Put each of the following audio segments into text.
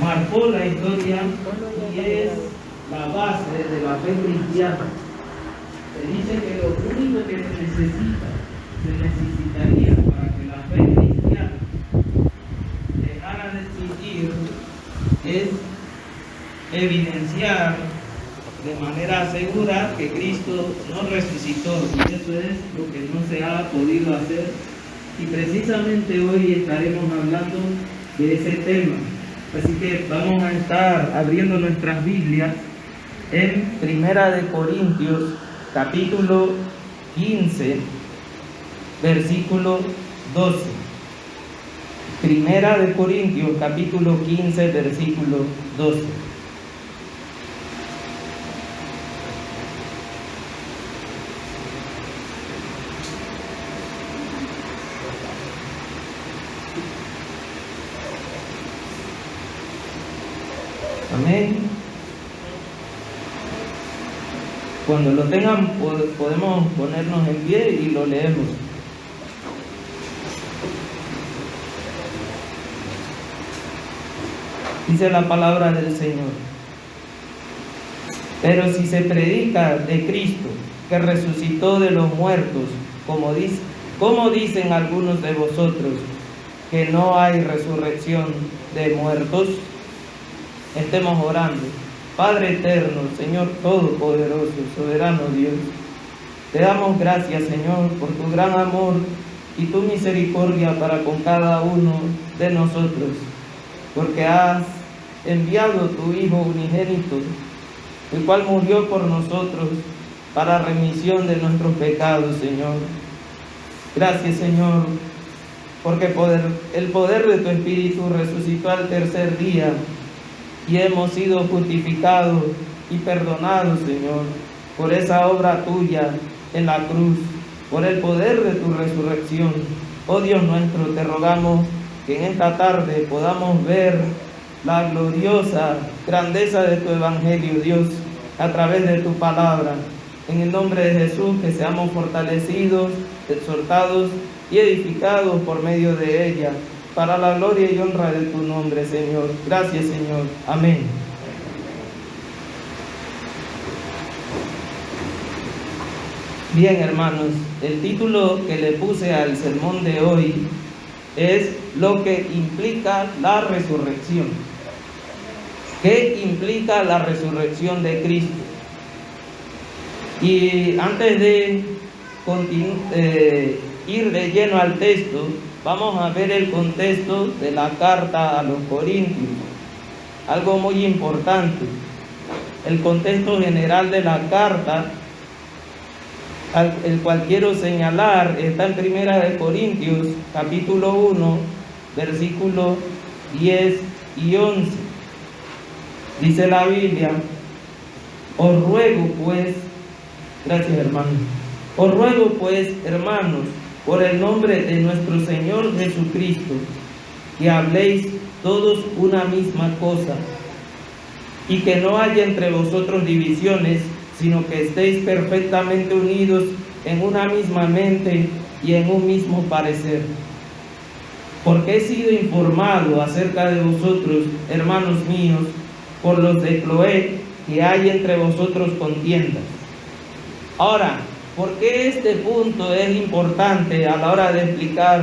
marcó la historia y es la base de la fe cristiana. Se dice que lo único que se necesitaría para que la fe cristiana dejara de existir es evidenciar de manera segura que Cristo no resucitó, y eso es lo que no se ha podido hacer, y precisamente hoy estaremos hablando de ese tema. Así que vamos a estar abriendo nuestras Biblias en Primera de Corintios capítulo 15 versículo 12. Primera de Corintios capítulo 15 versículo 12. Amén. Cuando lo tengan podemos ponernos en pie y lo leemos. Dice la palabra del Señor: pero si se predica de Cristo, que resucitó de los muertos, como dicen algunos de vosotros, que no hay resurrección de muertos. Estemos orando. Padre eterno, Señor todopoderoso, soberano Dios, te damos gracias, Señor, por tu gran amor y tu misericordia para con cada uno de nosotros, porque has enviado tu Hijo unigénito, el cual murió por nosotros para remisión de nuestros pecados, Señor. Gracias, Señor, porque el poder de tu Espíritu resucitó al tercer día y hemos sido justificados y perdonados, Señor, por esa obra tuya en la cruz, por el poder de tu resurrección. Oh Dios nuestro, te rogamos que en esta tarde podamos ver la gloriosa grandeza de tu Evangelio, Dios, a través de tu palabra. En el nombre de Jesús, que seamos fortalecidos, exhortados y edificados por medio de ella, para la gloria y honra de tu nombre, Señor. Gracias, Señor. Amén. Bien, hermanos, el título que le puse al sermón de hoy es lo que implica la resurrección. ¿Qué implica la resurrección de Cristo? Y antes de ir de lleno al texto, vamos a ver el contexto de la carta a los Corintios. Algo muy importante. El contexto general de la carta, el cual quiero señalar, está en Primera de Corintios, capítulo 1, versículos 10 y 11. Dice la Biblia: os ruego pues, gracias hermanos, os ruego pues, hermanos, por el nombre de nuestro Señor Jesucristo, que habléis todos una misma cosa, y que no haya entre vosotros divisiones, sino que estéis perfectamente unidos en una misma mente y en un mismo parecer. Porque he sido informado acerca de vosotros, hermanos míos, por los de Cloé, que hay entre vosotros contiendas. Ahora, ¿por qué este punto es importante a la hora de explicar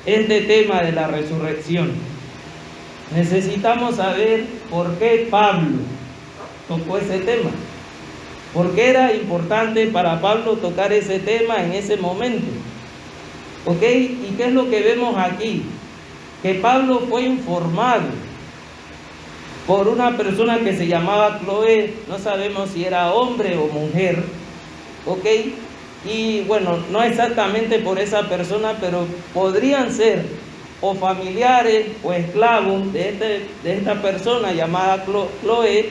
este tema de la resurrección? Necesitamos saber por qué Pablo tocó ese tema. ¿Por qué era importante para Pablo tocar ese tema en ese momento? ¿Ok? ¿Y qué es lo que vemos aquí? Que Pablo fue informado por una persona que se llamaba Cloé. No sabemos si era hombre o mujer. ¿Ok? Y bueno, no exactamente por esa persona, pero podrían ser o familiares o esclavos de esta persona llamada Cloé,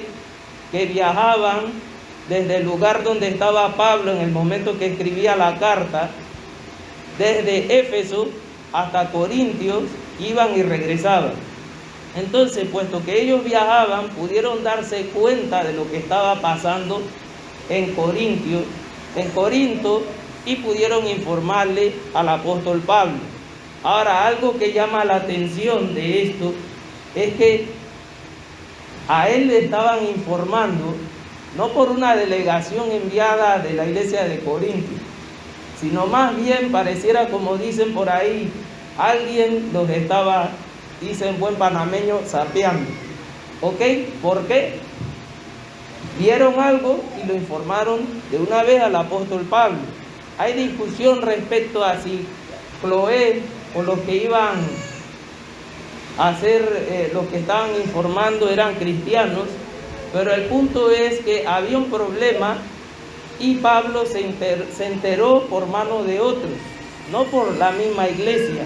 que viajaban desde el lugar donde estaba Pablo en el momento que escribía la carta, desde Éfeso hasta Corintios, iban y regresaban. Entonces, puesto que ellos viajaban, pudieron darse cuenta de lo que estaba pasando en Corinto, y pudieron informarle al apóstol Pablo. Ahora, algo que llama la atención de esto es que A él le estaban informando, no por una delegación enviada de la iglesia de Corinto, sino más bien pareciera, como dicen por ahí, alguien los estaba, dicen buen panameño, sapeando. ¿Ok? ¿Por qué? Vieron algo y lo informaron de una vez al apóstol Pablo. Hay discusión respecto a si Cloé o los que iban a hacer, los que estaban informando eran cristianos, pero el punto es que había un problema y Pablo se enteró por mano de otros, no por la misma iglesia.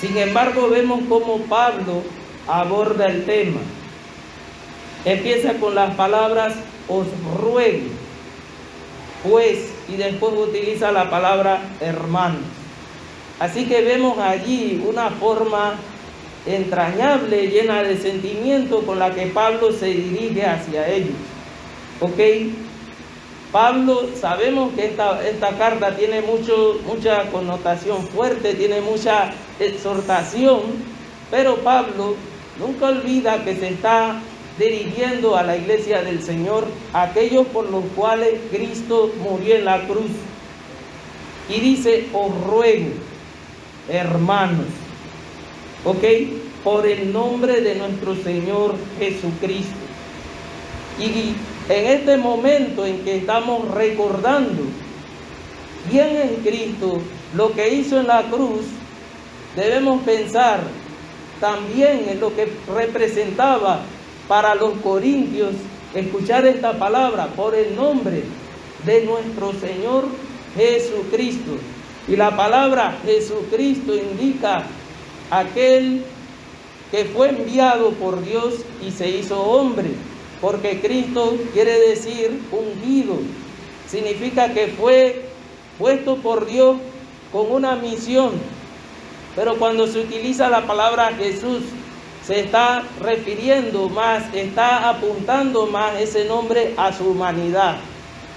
Sin embargo, vemos cómo Pablo aborda el tema. Empieza con las palabras os ruego, pues, y después utiliza la palabra hermanos. Así que vemos allí una forma entrañable, llena de sentimiento, con la que Pablo se dirige hacia ellos. ¿Ok? Pablo, sabemos que esta carta tiene mucha connotación fuerte, tiene mucha exhortación, pero Pablo nunca olvida que se está dirigiendo a la iglesia del Señor, aquellos por los cuales Cristo murió en la cruz. Y dice, os ruego, hermanos, ¿ok? Por el nombre de nuestro Señor Jesucristo. Y en este momento en que estamos recordando quién es Cristo, lo que hizo en la cruz, debemos pensar también en lo que representaba para los corintios escuchar esta palabra, por el nombre de nuestro Señor Jesucristo. Y la palabra Jesucristo indica aquel que fue enviado por Dios y se hizo hombre, porque Cristo quiere decir ungido, significa que fue puesto por Dios con una misión. Pero cuando se utiliza la palabra Jesús, se está refiriendo más, está apuntando más ese nombre a su humanidad.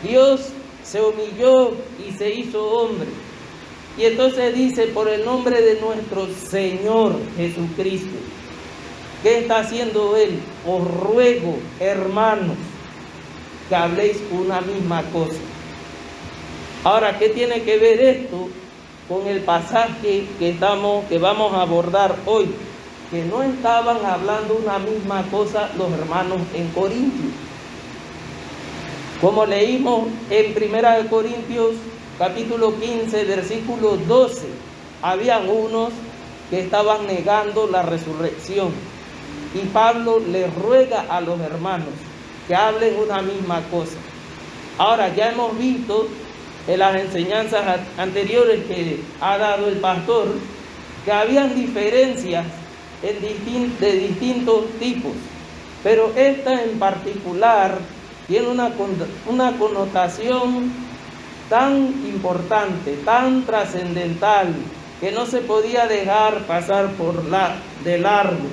Dios se humilló y se hizo hombre. Y entonces dice, por el nombre de nuestro Señor Jesucristo. ¿Qué está haciendo Él? Os ruego, hermanos, que habléis una misma cosa. Ahora, ¿qué tiene que ver esto con el pasaje que vamos a abordar hoy? Que no estaban hablando una misma cosa los hermanos en Corintios. Como leímos en 1 Corintios capítulo 15, versículo 12, habían unos que estaban negando la resurrección. Y Pablo les ruega a los hermanos que hablen una misma cosa. Ahora, ya hemos visto en las enseñanzas anteriores que ha dado el pastor que habían diferencias de distintos tipos, pero esta en particular tiene una connotación tan importante, tan trascendental, que no se podía dejar pasar de largo.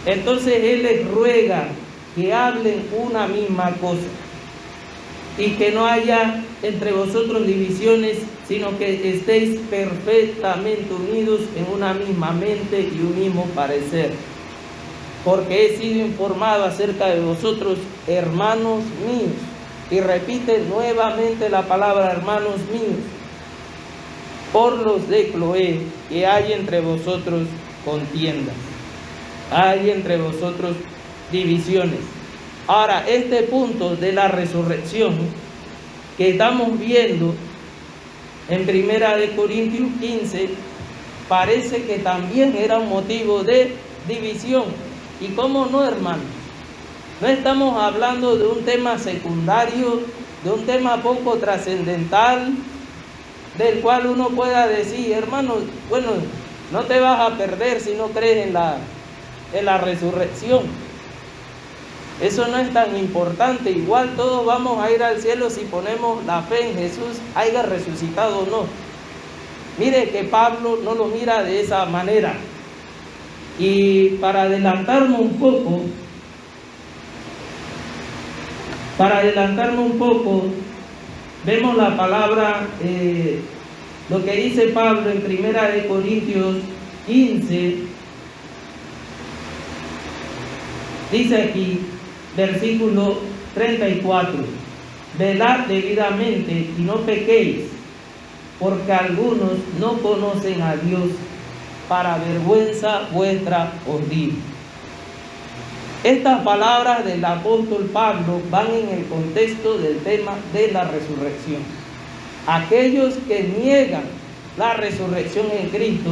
Entonces él les ruega que hablen una misma cosa y que no haya entre vosotros divisiones, sino que estéis perfectamente unidos en una misma mente y un mismo parecer. Porque he sido informado acerca de vosotros, hermanos míos, y repite nuevamente la palabra hermanos míos, por los de Cloé, que hay entre vosotros contiendas, hay entre vosotros divisiones. Ahora, este punto de la resurrección que estamos viendo en 1 Corintios 15, parece que también era un motivo de división. ¿Y cómo no, hermanos? No estamos hablando de un tema secundario, de un tema poco trascendental, del cual uno pueda decir, hermano, bueno, no te vas a perder si no crees en la resurrección. Eso no es tan importante. Igual todos vamos a ir al cielo si ponemos la fe en Jesús, haya resucitado o no. Mire que Pablo no lo mira de esa manera. Y para adelantarme un poco, vemos la palabra, lo que dice Pablo en 1 Corintios 15, Dice aquí, versículo 34, velad debidamente y no pequéis, porque algunos no conocen a Dios, para vergüenza vuestra os digo. Estas palabras del apóstol Pablo van en el contexto del tema de la resurrección. Aquellos que niegan la resurrección en Cristo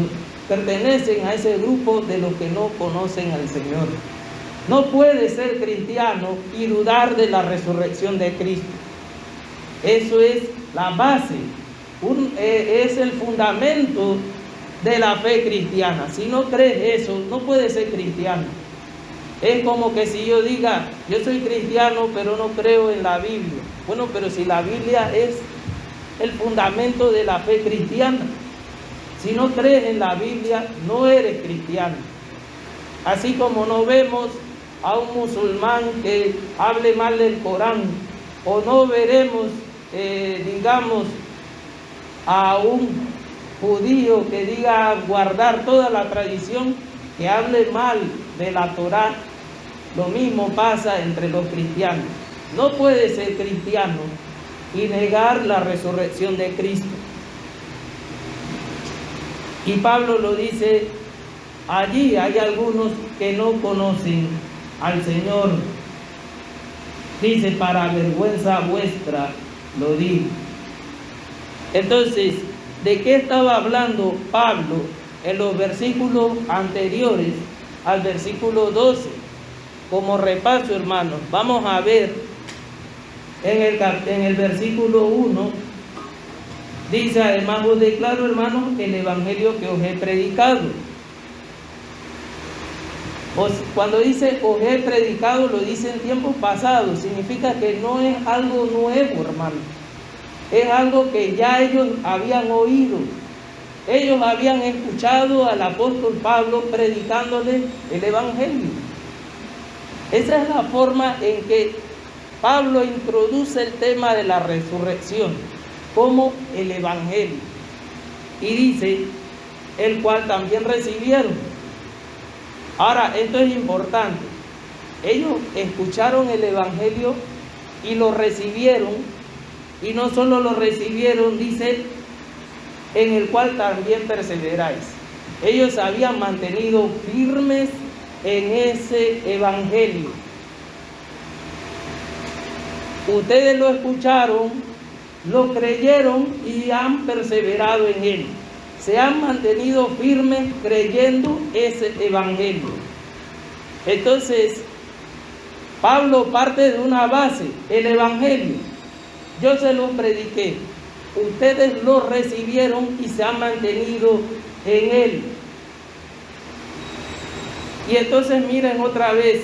pertenecen a ese grupo de los que no conocen al Señor. No puede ser cristiano y dudar de la resurrección de Cristo. Eso es la base, es el fundamento de la fe cristiana. Si no crees eso, no puedes ser cristiano. Es como que si yo diga, yo soy cristiano, pero no creo en la Biblia. Bueno, pero si la Biblia es el fundamento de la fe cristiana, si no crees en la Biblia, no eres cristiano. Así como no vemos a un musulmán que hable mal del Corán, o no veremos, digamos, a un judío que diga guardar toda la tradición, que hable mal de la Torá. Lo mismo pasa entre los cristianos. No puede ser cristiano y negar la resurrección de Cristo. Y Pablo lo dice, allí hay algunos que no conocen al Señor. Dice, para vergüenza vuestra lo digo. Entonces, ¿de qué estaba hablando Pablo en los versículos anteriores al versículo 12? Como repaso, hermanos, vamos a ver en el versículo 1, dice, además os declaro, hermanos, el evangelio que os he predicado. Cuando dice os he predicado, lo dice en tiempos pasados, significa que no es algo nuevo, hermanos. Es algo que ya ellos habían oído. Ellos habían escuchado al apóstol Pablo predicándole el evangelio. Esa es la forma en que Pablo introduce el tema de la resurrección como el evangelio. Y dice, el cual también recibieron. Ahora, esto es importante. Ellos escucharon el evangelio y lo recibieron. Y no solo lo recibieron, dice, en el cual también perseveráis. Ellos se habían mantenido firmes en ese evangelio. Ustedes lo escucharon, lo creyeron y han perseverado en él. Se han mantenido firmes creyendo ese evangelio. Entonces, Pablo parte de una base, el evangelio. Yo se lo prediqué, ustedes lo recibieron y se han mantenido en él. Y entonces miren otra vez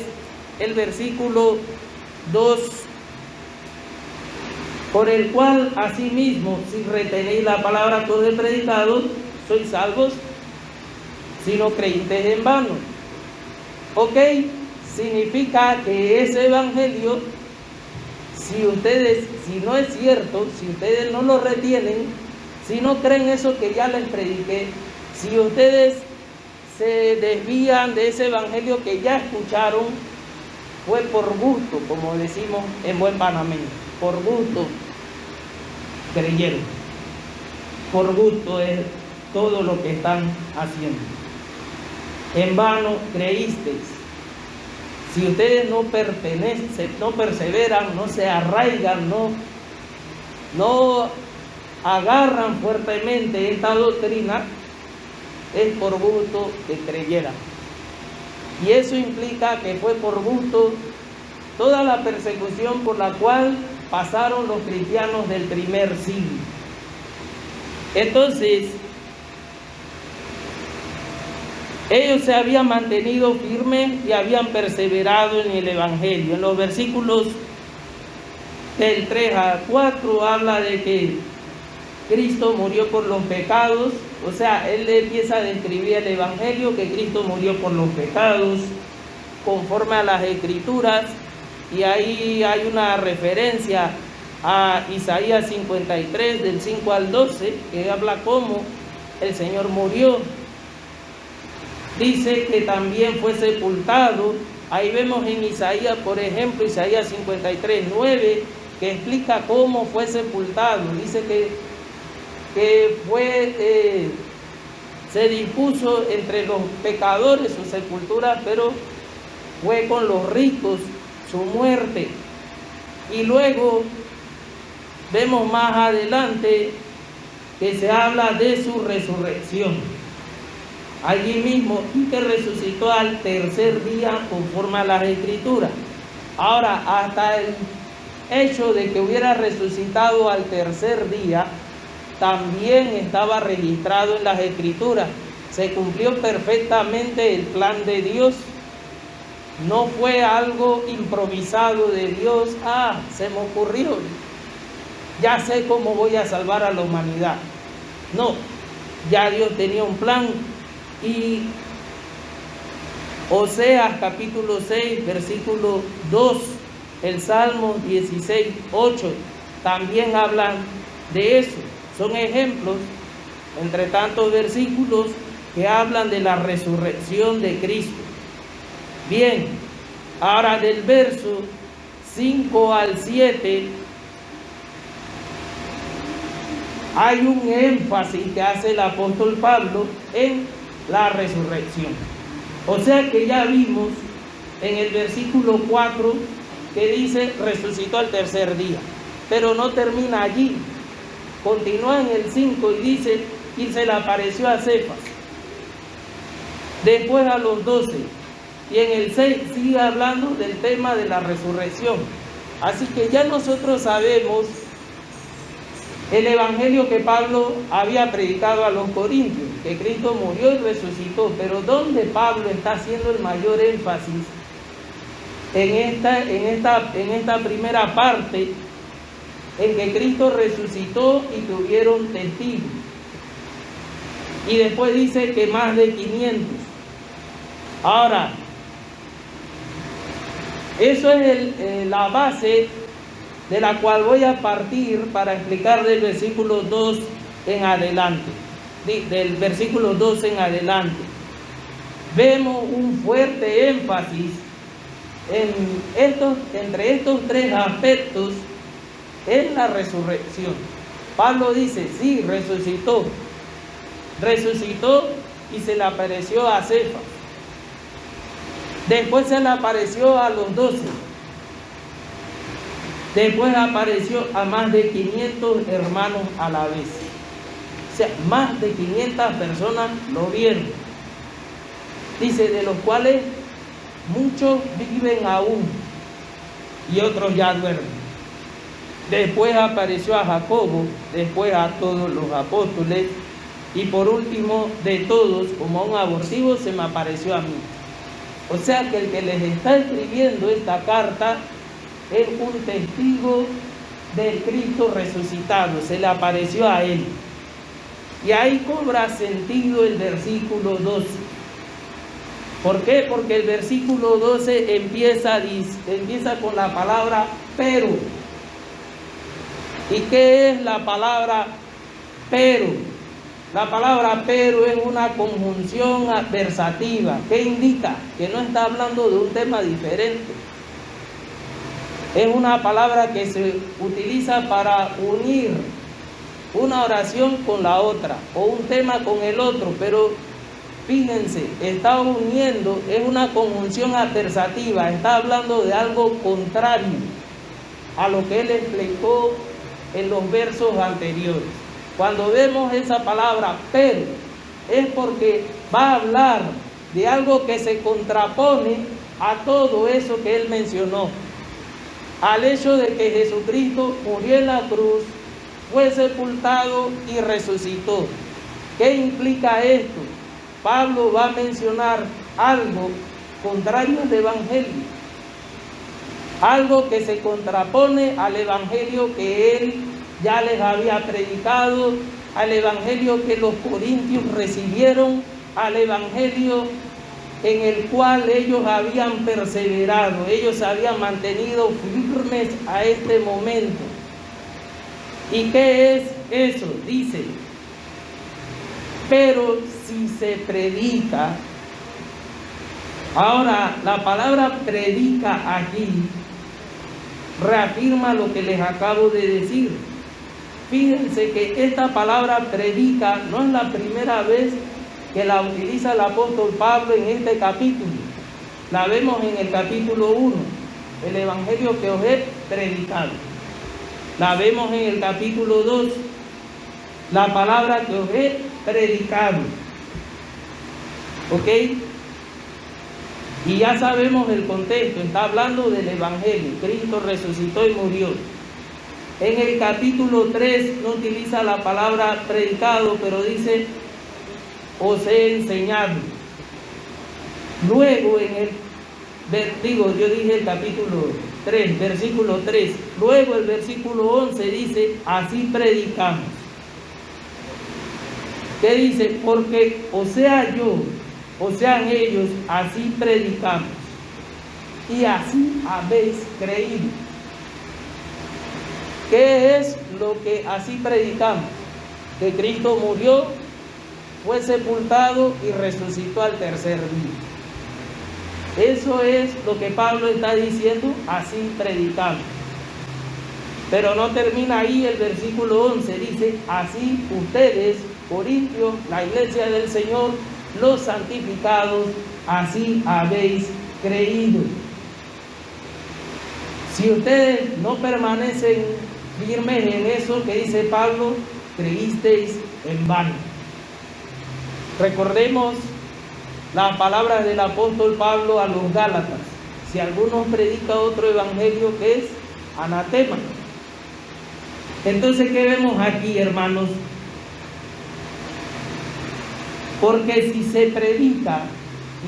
el versículo 2, por el cual asimismo, si retenéis la palabra que os he predicado, sois salvos, si no creísteis en vano. Ok, significa que ese evangelio, si no es cierto, si ustedes no lo retienen, si no creen eso que ya les prediqué, si ustedes se desvían de ese evangelio que ya escucharon, fue por gusto, como decimos en buen panameño, por gusto creyeron, por gusto es todo lo que están haciendo. En vano creísteis. Si ustedes no pertenecen, no perseveran, no se arraigan, no agarran fuertemente esta doctrina, es por gusto que creyeran. Y eso implica que fue por gusto toda la persecución por la cual pasaron los cristianos del primer siglo. Entonces, ellos se habían mantenido firmes y habían perseverado en el evangelio. En los versículos del 3 a 4 habla de que Cristo murió por los pecados. O sea, él empieza a describir el evangelio, que Cristo murió por los pecados conforme a las escrituras, y ahí hay una referencia a Isaías 53 del 5 al 12 que habla cómo el Señor murió. Dice que también fue sepultado Ahí vemos en Isaías, por ejemplo, Isaías 53:9, que explica cómo fue sepultado. Dice que se dispuso entre los pecadores su sepultura, pero fue con los ricos su muerte. Y luego vemos más adelante que se habla de su resurrección. Allí mismo, y que resucitó al tercer día conforme a las Escrituras. Ahora, hasta el hecho de que hubiera resucitado al tercer día, también estaba registrado en las Escrituras. Se cumplió perfectamente el plan de Dios. No fue algo improvisado de Dios. Se me ocurrió, ya sé cómo voy a salvar a la humanidad. No, ya Dios tenía un plan. Y Oseas capítulo 6, versículo 2, el Salmo 16:8, también hablan de eso. Son ejemplos, entre tantos versículos, que hablan de la resurrección de Cristo. Bien, ahora del verso 5 al 7, hay un énfasis que hace el apóstol Pablo en la resurrección. O sea que ya vimos en el versículo 4 que dice resucitó al tercer día, pero no termina allí, continúa en el 5 y dice y se le apareció a Cefas, después a los 12, y en el 6 sigue hablando del tema de la resurrección. Así que ya nosotros sabemos el evangelio que Pablo había predicado a los corintios, que Cristo murió y resucitó, pero ¿dónde Pablo está haciendo el mayor énfasis? En esta primera parte, en que Cristo resucitó y tuvieron testigos. Y después dice que más de 500. Ahora, eso es la base de la cual voy a partir para explicar del versículo 2 en adelante. Del versículo 2 en adelante. Vemos un fuerte énfasis entre estos tres aspectos en la resurrección. Pablo dice, sí, resucitó y se le apareció a Cefas. Después se le apareció a los 12. Después apareció a más de 500 hermanos a la vez. O sea, más de 500 personas lo vieron. Dice, de los cuales muchos viven aún y otros ya duermen. Después apareció a Jacobo, después a todos los apóstoles y por último de todos, como a un abortivo, se me apareció a mí. O sea que el que les está escribiendo esta carta es un testigo del Cristo resucitado, se le apareció a él. Y ahí cobra sentido el versículo 12. ¿Por qué? Porque el versículo 12 empieza con la palabra pero. ¿Y qué es la palabra pero? La palabra pero es una conjunción adversativa. ¿Qué indica? Que no está hablando de un tema diferente. Es una palabra que se utiliza para unir una oración con la otra o un tema con el otro, pero fíjense, está uniendo, es una conjunción adversativa, está hablando de algo contrario a lo que él explicó en los versos anteriores. Cuando vemos esa palabra pero, es porque va a hablar de algo que se contrapone a todo eso que él mencionó, al hecho de que Jesucristo murió en la cruz, fue sepultado y resucitó. ¿Qué implica esto? Pablo va a mencionar algo contrario al evangelio, algo que se contrapone al evangelio que él ya les había predicado, al evangelio que los corintios recibieron, al evangelio en el cual ellos habían perseverado, ellos se habían mantenido firmes a este momento. ¿Y qué es eso? Dice, pero si se predica Ahora, la palabra predica aquí reafirma lo que les acabo de decir. Fíjense que esta palabra predica no es la primera vez que la utiliza el apóstol Pablo en este capítulo. La vemos en el capítulo 1, el evangelio que os he predicado. La vemos en el capítulo 2, la palabra que os he predicado. ¿Ok? Y ya sabemos el contexto, está hablando del evangelio. Cristo resucitó y murió. En el capítulo 3 no utiliza la palabra predicado, pero dice, os he enseñado. Luego yo dije el capítulo 3, versículo 3. Luego el versículo 11 dice, así predicamos. ¿Qué dice? Porque o sea yo, o sean ellos, así predicamos. Y así habéis creído. ¿Qué es lo que así predicamos? Que Cristo murió, fue sepultado y resucitó al tercer día. Eso es lo que Pablo está diciendo, así predicamos. Pero no termina ahí el versículo 11, dice, así ustedes, Corintios, la iglesia del Señor, los santificados, así habéis creído. Si ustedes no permanecen firmes en eso que dice Pablo, creísteis en vano. Recordemos las palabras del apóstol Pablo a los Gálatas. Si alguno predica otro evangelio, que es anatema. Entonces, ¿qué vemos aquí, hermanos? Porque si se predica,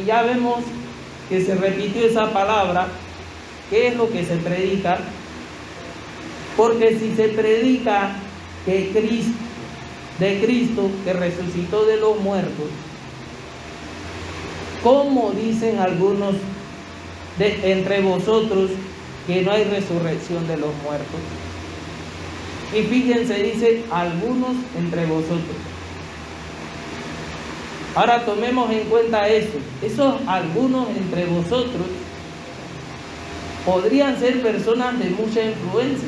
y ya vemos que se repitió esa palabra, ¿qué es lo que se predica? Porque si se predica que Cristo que resucitó de los muertos, ¿cómo dicen algunos entre vosotros que no hay resurrección de los muertos? Y fíjense, dice algunos entre vosotros. Ahora tomemos en cuenta eso. Esos algunos entre vosotros podrían ser personas de mucha influencia,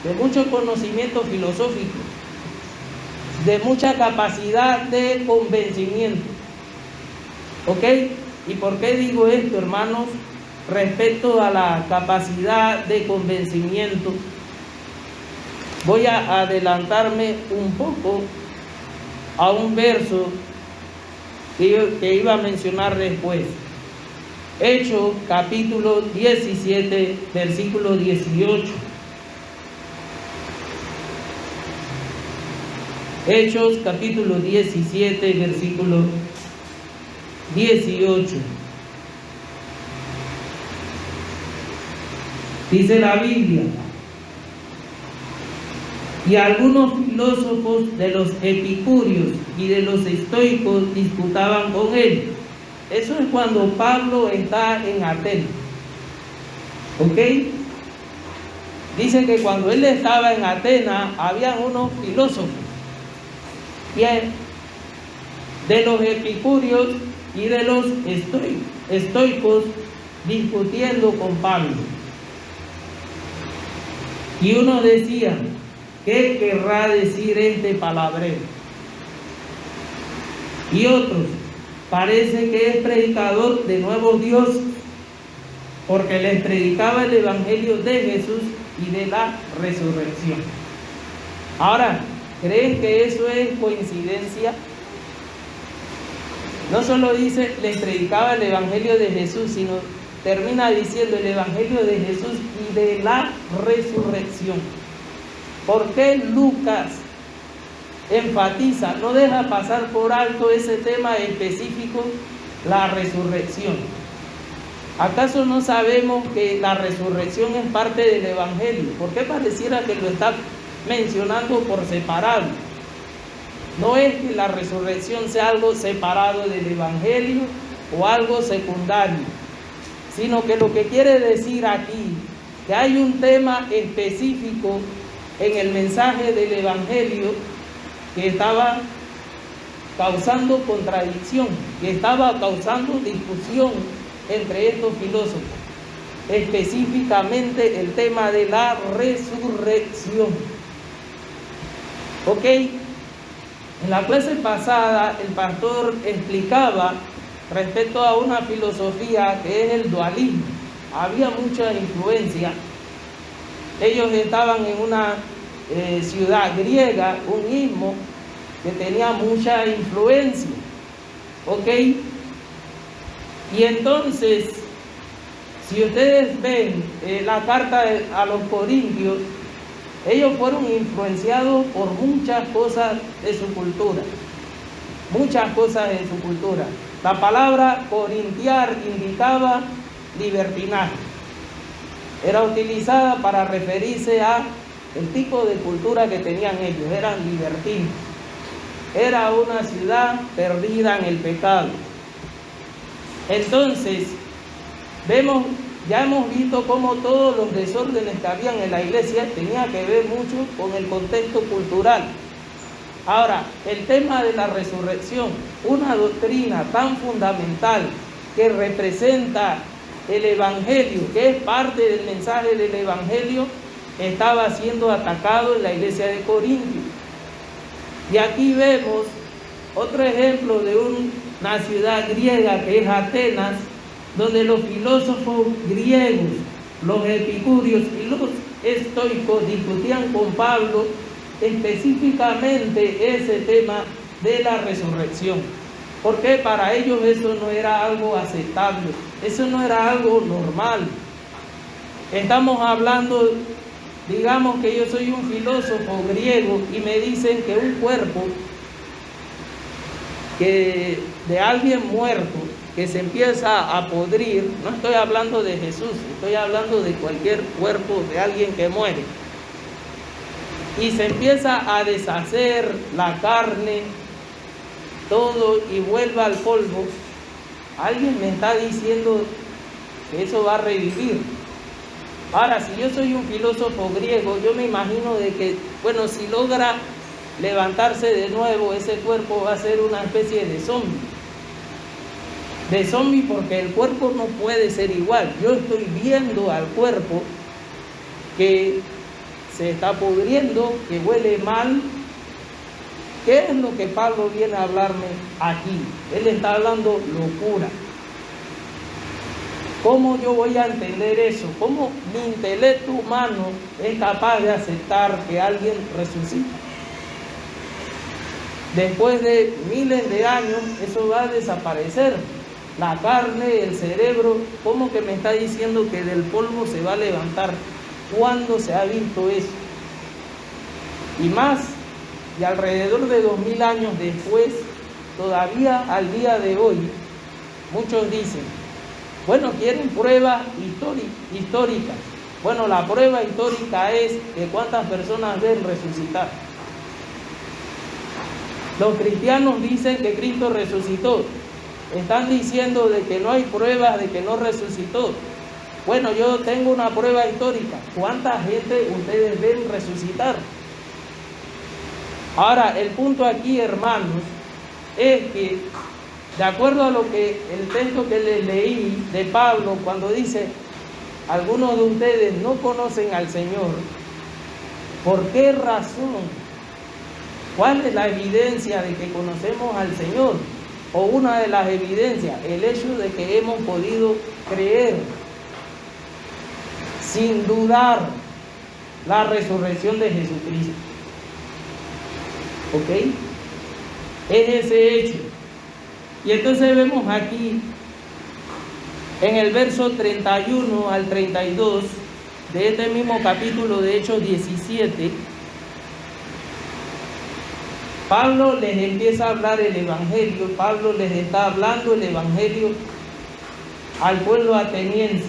de mucho conocimiento filosófico, de mucha capacidad de convencimiento. ¿Ok? ¿Y por qué digo esto, hermanos? Respecto a la capacidad de convencimiento, voy a adelantarme un poco a un verso que iba a mencionar después. Hechos capítulo 17, versículo 18. Hechos capítulo 17, versículo 18. Dice la Biblia, y algunos filósofos de los epicúreos y de los estoicos disputaban con él. Eso es cuando Pablo está en Atenas. ¿Ok? Dice que cuando él estaba en Atenas, habían unos filósofos. Bien, de los epicúreos y de los estoicos discutiendo con Pablo. Y uno decía, ¿qué querrá decir este palabrero? Y otros, parece que es predicador de nuevos dioses, porque les predicaba el evangelio de Jesús y de la resurrección. Ahora, ¿creen que eso es coincidencia? No solo dice, les predicaba el evangelio de Jesús, sino termina diciendo el evangelio de Jesús y de la resurrección. ¿Por qué Lucas enfatiza, no deja pasar por alto ese tema específico, la resurrección? ¿Acaso no sabemos que la resurrección es parte del evangelio? ¿Por qué pareciera que lo está mencionando por separado? No es que la resurrección sea algo separado del evangelio o algo secundario, sino que lo que quiere decir aquí, que hay un tema específico en el mensaje del evangelio que estaba causando contradicción, que estaba causando discusión entre estos filósofos, específicamente el tema de la resurrección. ¿Ok? En la clase pasada el pastor explicaba respecto a una filosofía que es el dualismo. Había mucha influencia. Ellos estaban en una ciudad griega, un istmo que tenía mucha influencia. ¿Ok? Y entonces, si ustedes ven la carta a los Corintios, ellos fueron influenciados por muchas cosas de su cultura. Muchas cosas de su cultura. La palabra corintiar indicaba libertinaje. Era utilizada para referirse a el tipo de cultura que tenían ellos. Eran libertinos. Era una ciudad perdida en el pecado. Entonces, ya hemos visto cómo todos los desórdenes que habían en la iglesia tenían que ver mucho con el contexto cultural. Ahora, el tema de la resurrección, una doctrina tan fundamental que representa el Evangelio, que es parte del mensaje del Evangelio, estaba siendo atacado en la iglesia de Corintios. Y aquí vemos otro ejemplo de una ciudad griega que es Atenas, donde los filósofos griegos, los epicúreos y los estoicos discutían con Pablo específicamente ese tema de la resurrección, porque para ellos eso no era algo aceptable, eso no era algo normal. Estamos hablando, digamos que yo soy un filósofo griego y me dicen que un cuerpo que de alguien muerto que se empieza a podrir, no estoy hablando de Jesús, estoy hablando de cualquier cuerpo de alguien que muere, y se empieza a deshacer la carne, todo, y vuelve al polvo. Alguien me está diciendo que eso va a revivir. Ahora, si yo soy un filósofo griego, yo me imagino de que, bueno, si logra levantarse de nuevo, ese cuerpo va a ser una especie de zombie. De zombie, porque el cuerpo no puede ser igual. Yo estoy viendo al cuerpo que se está pudriendo, que huele mal. ¿Qué es lo que Pablo viene a hablarme aquí? Él está hablando locura. ¿Cómo yo voy a entender eso? ¿Cómo mi intelecto humano es capaz de aceptar que alguien resucita? Después de miles de años, eso va a desaparecer. La carne, el cerebro, ¿cómo que me está diciendo que del polvo se va a levantar? ¿Cuándo se ha visto eso? Y más, y alrededor de 2000 años después, todavía al día de hoy, muchos dicen, bueno, quieren pruebas históricas. Bueno, la prueba histórica es que cuántas personas ven resucitar. Los cristianos dicen que Cristo resucitó. Están diciendo de que no hay pruebas de que no resucitó. Bueno, yo tengo una prueba histórica. ¿Cuánta gente ustedes ven resucitar? Ahora, el punto aquí, hermanos, es que, de acuerdo a lo que el texto que les leí de Pablo, cuando dice, algunos de ustedes no conocen al Señor, ¿por qué razón? ¿Cuál es la evidencia de que conocemos al Señor? O una de las evidencias, el hecho de que hemos podido creer sin dudar la resurrección de Jesucristo. ¿Ok? Es ese hecho. Y entonces vemos aquí, en el verso 31 al 32 de este mismo capítulo de Hechos 17, Pablo les empieza a hablar el Evangelio. Pablo les está hablando el Evangelio al pueblo ateniense.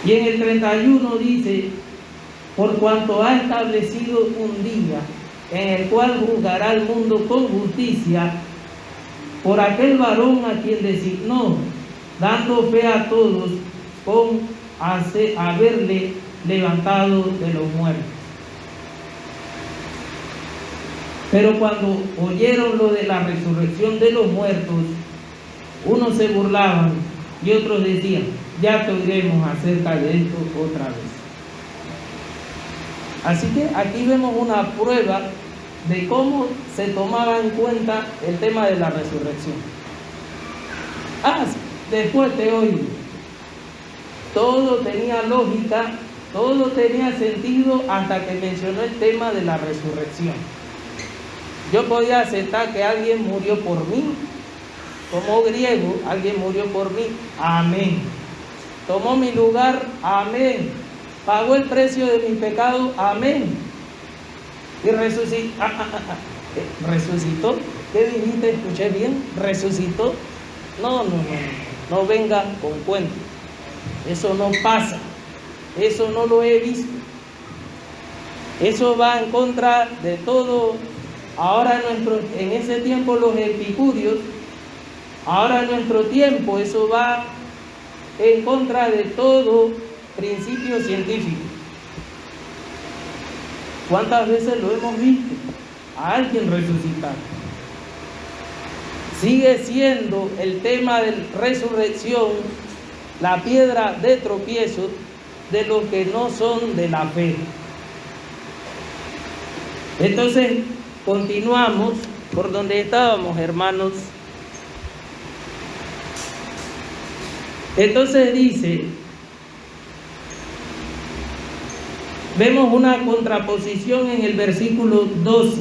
Y en el 31 dice, por cuanto ha establecido un día en el cual juzgará al mundo con justicia, por aquel varón a quien designó, dando fe a todos con haberle levantado de los muertos. Pero cuando oyeron lo de la resurrección de los muertos, Unos se burlaban y otros decían, ya te oiremos acerca de esto otra vez. Así que aquí vemos una prueba de cómo se tomaba en cuenta el tema de la resurrección. Después te oigo. Todo tenía lógica, todo tenía sentido hasta que mencionó el tema de la resurrección. Yo podía aceptar que alguien murió por mí, como griego, alguien murió por mí, amén. Tomó mi lugar, amén. Pagó el precio de mi pecado, amén. Y resucitó. ¿Resucitó? ¿Qué dijiste? ¿Escuché bien? ¿Resucitó? No venga con cuentos. Eso no pasa. Eso no lo he visto. Eso va en contra de todo. Ahora en ese tiempo los epicúreos, ahora en nuestro tiempo eso va en contra de todo principio científico. ¿Cuántas veces lo hemos visto? A alguien resucitar. Sigue siendo el tema de resurrección la piedra de tropiezo de los que no son de la fe. Entonces, continuamos por donde estábamos, hermanos. Entonces dice, vemos una contraposición en el versículo 12,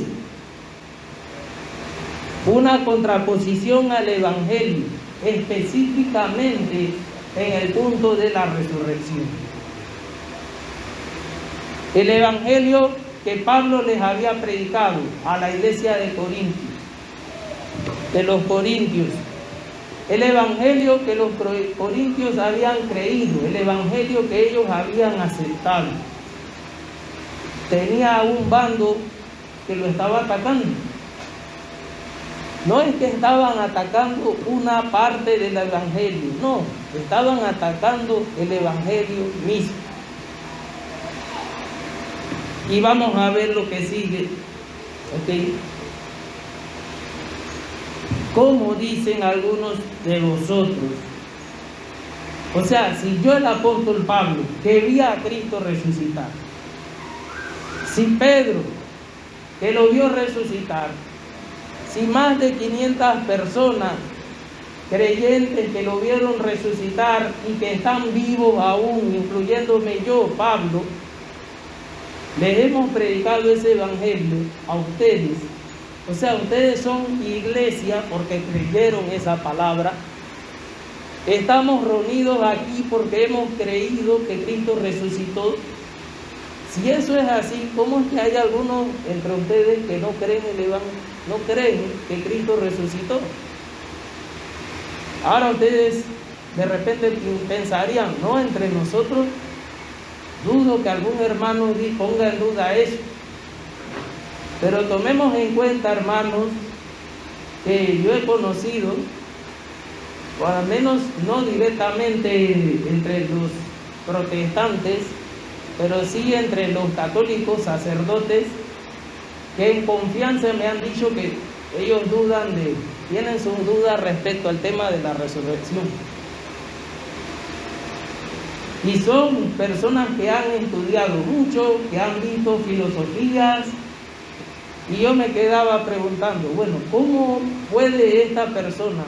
una contraposición al Evangelio, específicamente en el punto de la resurrección. El Evangelio que Pablo les había predicado a la iglesia de los Corintios, el Evangelio que los corintios habían creído, el Evangelio que ellos habían aceptado, tenía un bando que lo estaba atacando. No es que estaban atacando una parte del Evangelio, no, estaban atacando el Evangelio mismo. Y vamos a ver lo que sigue, ¿ok? Como dicen algunos de vosotros. O sea, si yo, el apóstol Pablo, que vi a Cristo resucitar, si Pedro, que lo vio resucitar, si más de 500 personas creyentes que lo vieron resucitar y que están vivos aún, incluyéndome yo, Pablo, les hemos predicado ese evangelio a ustedes. O sea, ustedes son iglesia porque creyeron esa palabra. Estamos reunidos aquí porque hemos creído que Cristo resucitó. Si eso es así, ¿cómo es que hay algunos entre ustedes que no creen el evangelio, no creen que Cristo resucitó? Ahora ustedes de repente pensarían, no, entre nosotros dudo que algún hermano ponga en duda eso. Pero tomemos en cuenta, hermanos, que yo he conocido, o al menos no directamente entre los protestantes, pero sí entre los católicos sacerdotes, que en confianza me han dicho que ellos tienen sus dudas respecto al tema de la resurrección. Y son personas que han estudiado mucho, que han visto filosofías, y yo me quedaba preguntando, bueno, ¿cómo puede esta persona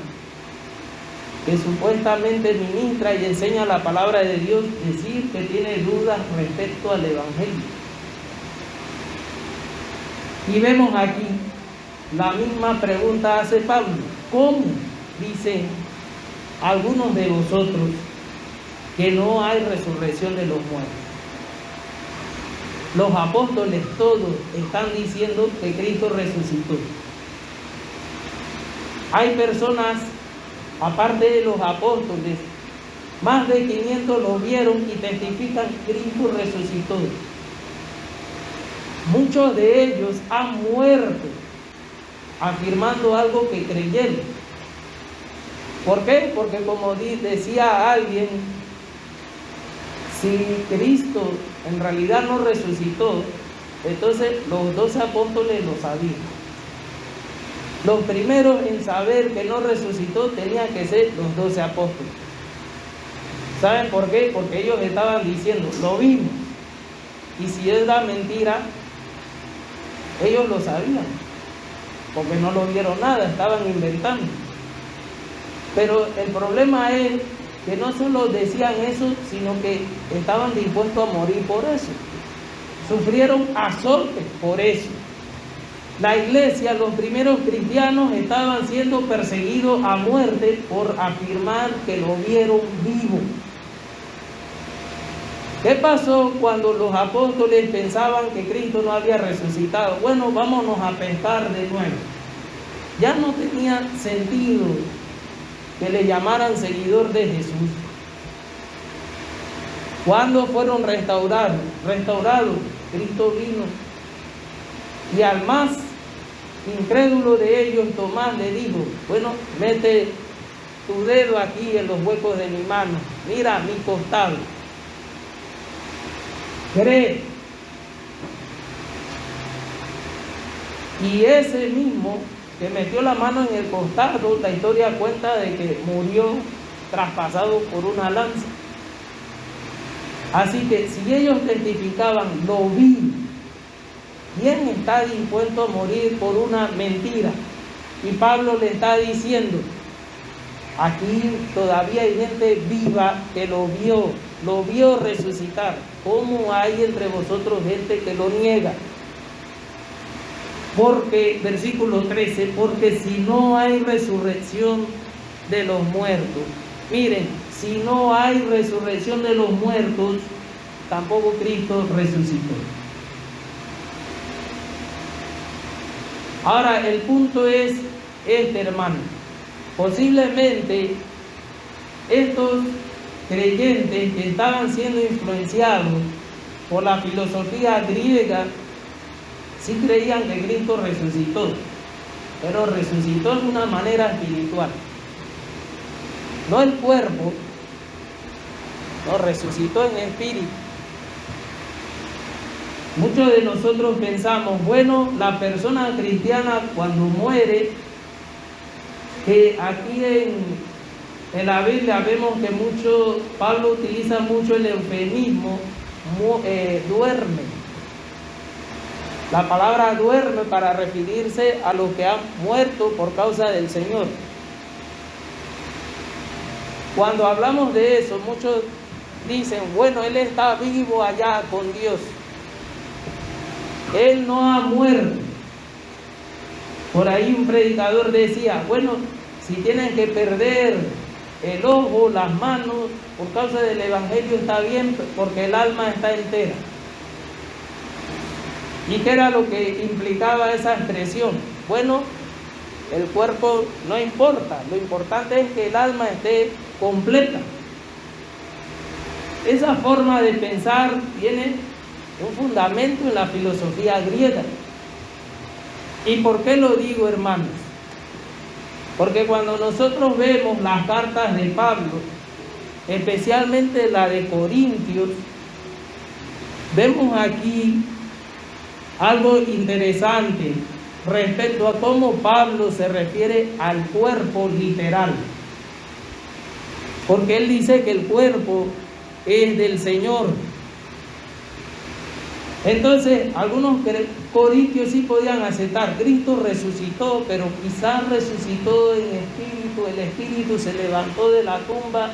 que supuestamente ministra y enseña la palabra de Dios decir que tiene dudas respecto al evangelio? Y vemos aquí la misma pregunta hace Pablo. ¿Cómo dicen algunos de vosotros que no hay resurrección de los muertos? Los apóstoles todos están diciendo que Cristo resucitó. Hay personas, aparte de los apóstoles, más de 500 lo vieron y testifican que Cristo resucitó. Muchos de ellos han muerto afirmando algo que creyeron. ¿Por qué? Porque como decía alguien, si Cristo en realidad no resucitó, entonces los 12 apóstoles lo sabían. Los primeros en saber que no resucitó tenían que ser los 12 apóstoles. ¿Saben por qué? Porque ellos estaban diciendo, lo vimos. Y si es la mentira, ellos lo sabían, porque no lo vieron nada, estaban inventando. Pero el problema es que no solo decían eso, sino que estaban dispuestos a morir por eso. Sufrieron azotes por eso. La iglesia, los primeros cristianos estaban siendo perseguidos a muerte por afirmar que lo vieron vivo. ¿Qué pasó cuando los apóstoles pensaban que Cristo no había resucitado? Bueno, vámonos a pescar de nuevo. Ya no tenía sentido que le llamaran seguidor de Jesús. Cuando fueron restaurados, Cristo vino. Y al más incrédulo de ellos, Tomás, le dijo, bueno, mete tu dedo aquí en los huecos de mi mano, mira mi costado, cree. Y ese mismo que metió la mano en el costado, la historia cuenta de que murió traspasado por una lanza. Así que si ellos testificaban, lo vi, ¿quién está dispuesto a morir por una mentira? Y Pablo le está diciendo, aquí todavía hay gente viva que lo vio resucitar. ¿Cómo hay entre vosotros gente que lo niega? Porque, versículo 13, porque si no hay resurrección de los muertos, miren, si no hay resurrección de los muertos, tampoco Cristo resucitó. Ahora, el punto es este, hermano. Posiblemente estos creyentes que estaban siendo influenciados por la filosofía griega, sí creían que Cristo resucitó, pero resucitó de una manera espiritual. No el cuerpo, no, resucitó en espíritu. Muchos de nosotros pensamos, bueno, la persona cristiana cuando muere, que aquí en la Biblia vemos que Pablo utiliza mucho el eufemismo, duerme. La palabra duerme para referirse a los que han muerto por causa del Señor. Cuando hablamos de eso, muchos dicen, bueno, él está vivo allá con Dios. Él no ha muerto. Por ahí un predicador decía, bueno, si tienen que perder el ojo, las manos, por causa del evangelio está bien, porque el alma está entera. ¿Y qué era lo que implicaba esa expresión? Bueno, el cuerpo no importa, lo importante es que el alma esté completa. Esa forma de pensar tiene un fundamento en la filosofía griega. ¿Y por qué lo digo, hermanos? Porque cuando nosotros vemos las cartas de Pablo, especialmente la de Corintios, vemos aquí algo interesante respecto a cómo Pablo se refiere al cuerpo literal. Porque él dice que el cuerpo es del Señor. Entonces, algunos corintios sí podían aceptar, Cristo resucitó, pero quizás resucitó en espíritu, el espíritu se levantó de la tumba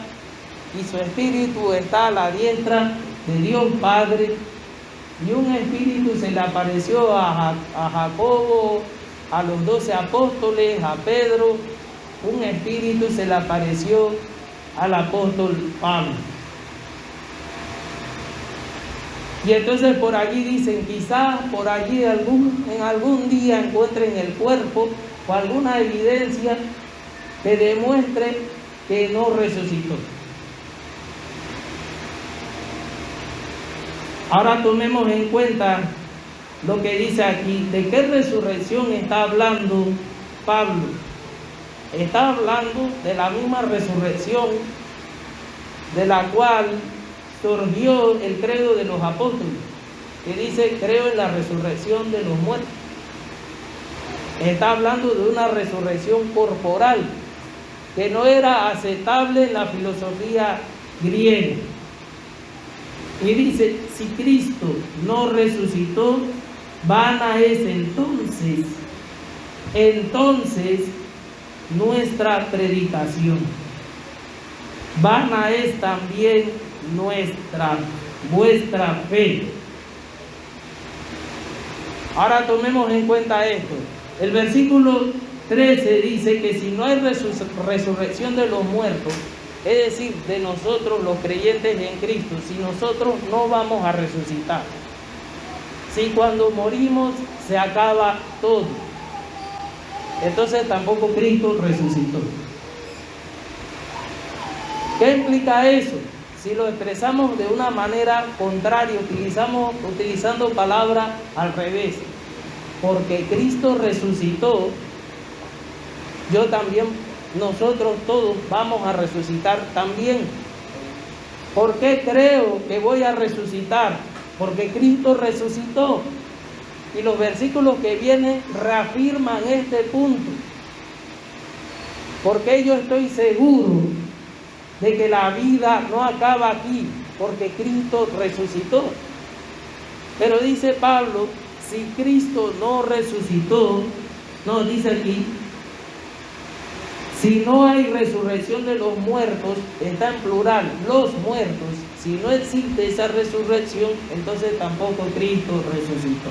y su espíritu está a la diestra de Dios Padre, y un espíritu se le apareció a Jacobo, a los 12 apóstoles, a Pedro, un espíritu se le apareció al apóstol Pablo. Y entonces por allí dicen, quizás por allí en algún día encuentren el cuerpo o alguna evidencia que demuestre que no resucitó. Ahora tomemos en cuenta lo que dice aquí. ¿De qué resurrección está hablando Pablo? Está hablando de la misma resurrección de la cual surgió el credo de los apóstoles, que dice, creo en la resurrección de los muertos. Está hablando de una resurrección corporal que no era aceptable en la filosofía griega. Y dice, si Cristo no resucitó, vana es entonces nuestra predicación. Vana es también vuestra fe. Ahora tomemos en cuenta esto. El versículo 13 dice que si no hay resurrección de los muertos, es decir, de nosotros los creyentes en Cristo, si nosotros no vamos a resucitar, si cuando morimos se acaba todo, entonces tampoco Cristo resucitó. ¿Qué implica eso? Si lo expresamos de una manera contraria, utilizando palabras al revés, porque Cristo resucitó, nosotros todos vamos a resucitar también. ¿Por qué creo que voy a resucitar? Porque Cristo resucitó. Y los versículos que vienen reafirman este punto. Porque yo estoy seguro de que la vida no acaba aquí, porque Cristo resucitó. Pero dice Pablo, si Cristo no resucitó, nos dice aquí, si no hay resurrección de los muertos, está en plural, los muertos, si no existe esa resurrección, entonces tampoco Cristo resucitó.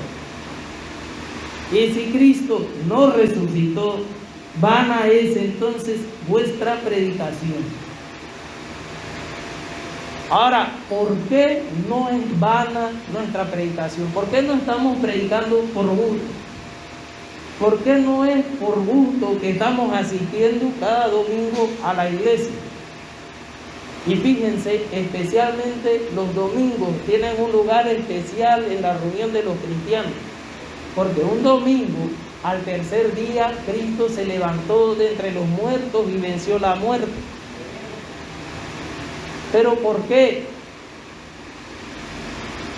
Y si Cristo no resucitó, vana es entonces vuestra predicación. Ahora, ¿por qué no es vana nuestra predicación? ¿Por qué no estamos predicando por gusto? ¿Por qué no es por gusto que estamos asistiendo cada domingo a la iglesia? Y fíjense, especialmente los domingos tienen un lugar especial en la reunión de los cristianos. Porque un domingo, al tercer día, Cristo se levantó de entre los muertos y venció la muerte. ¿Pero por qué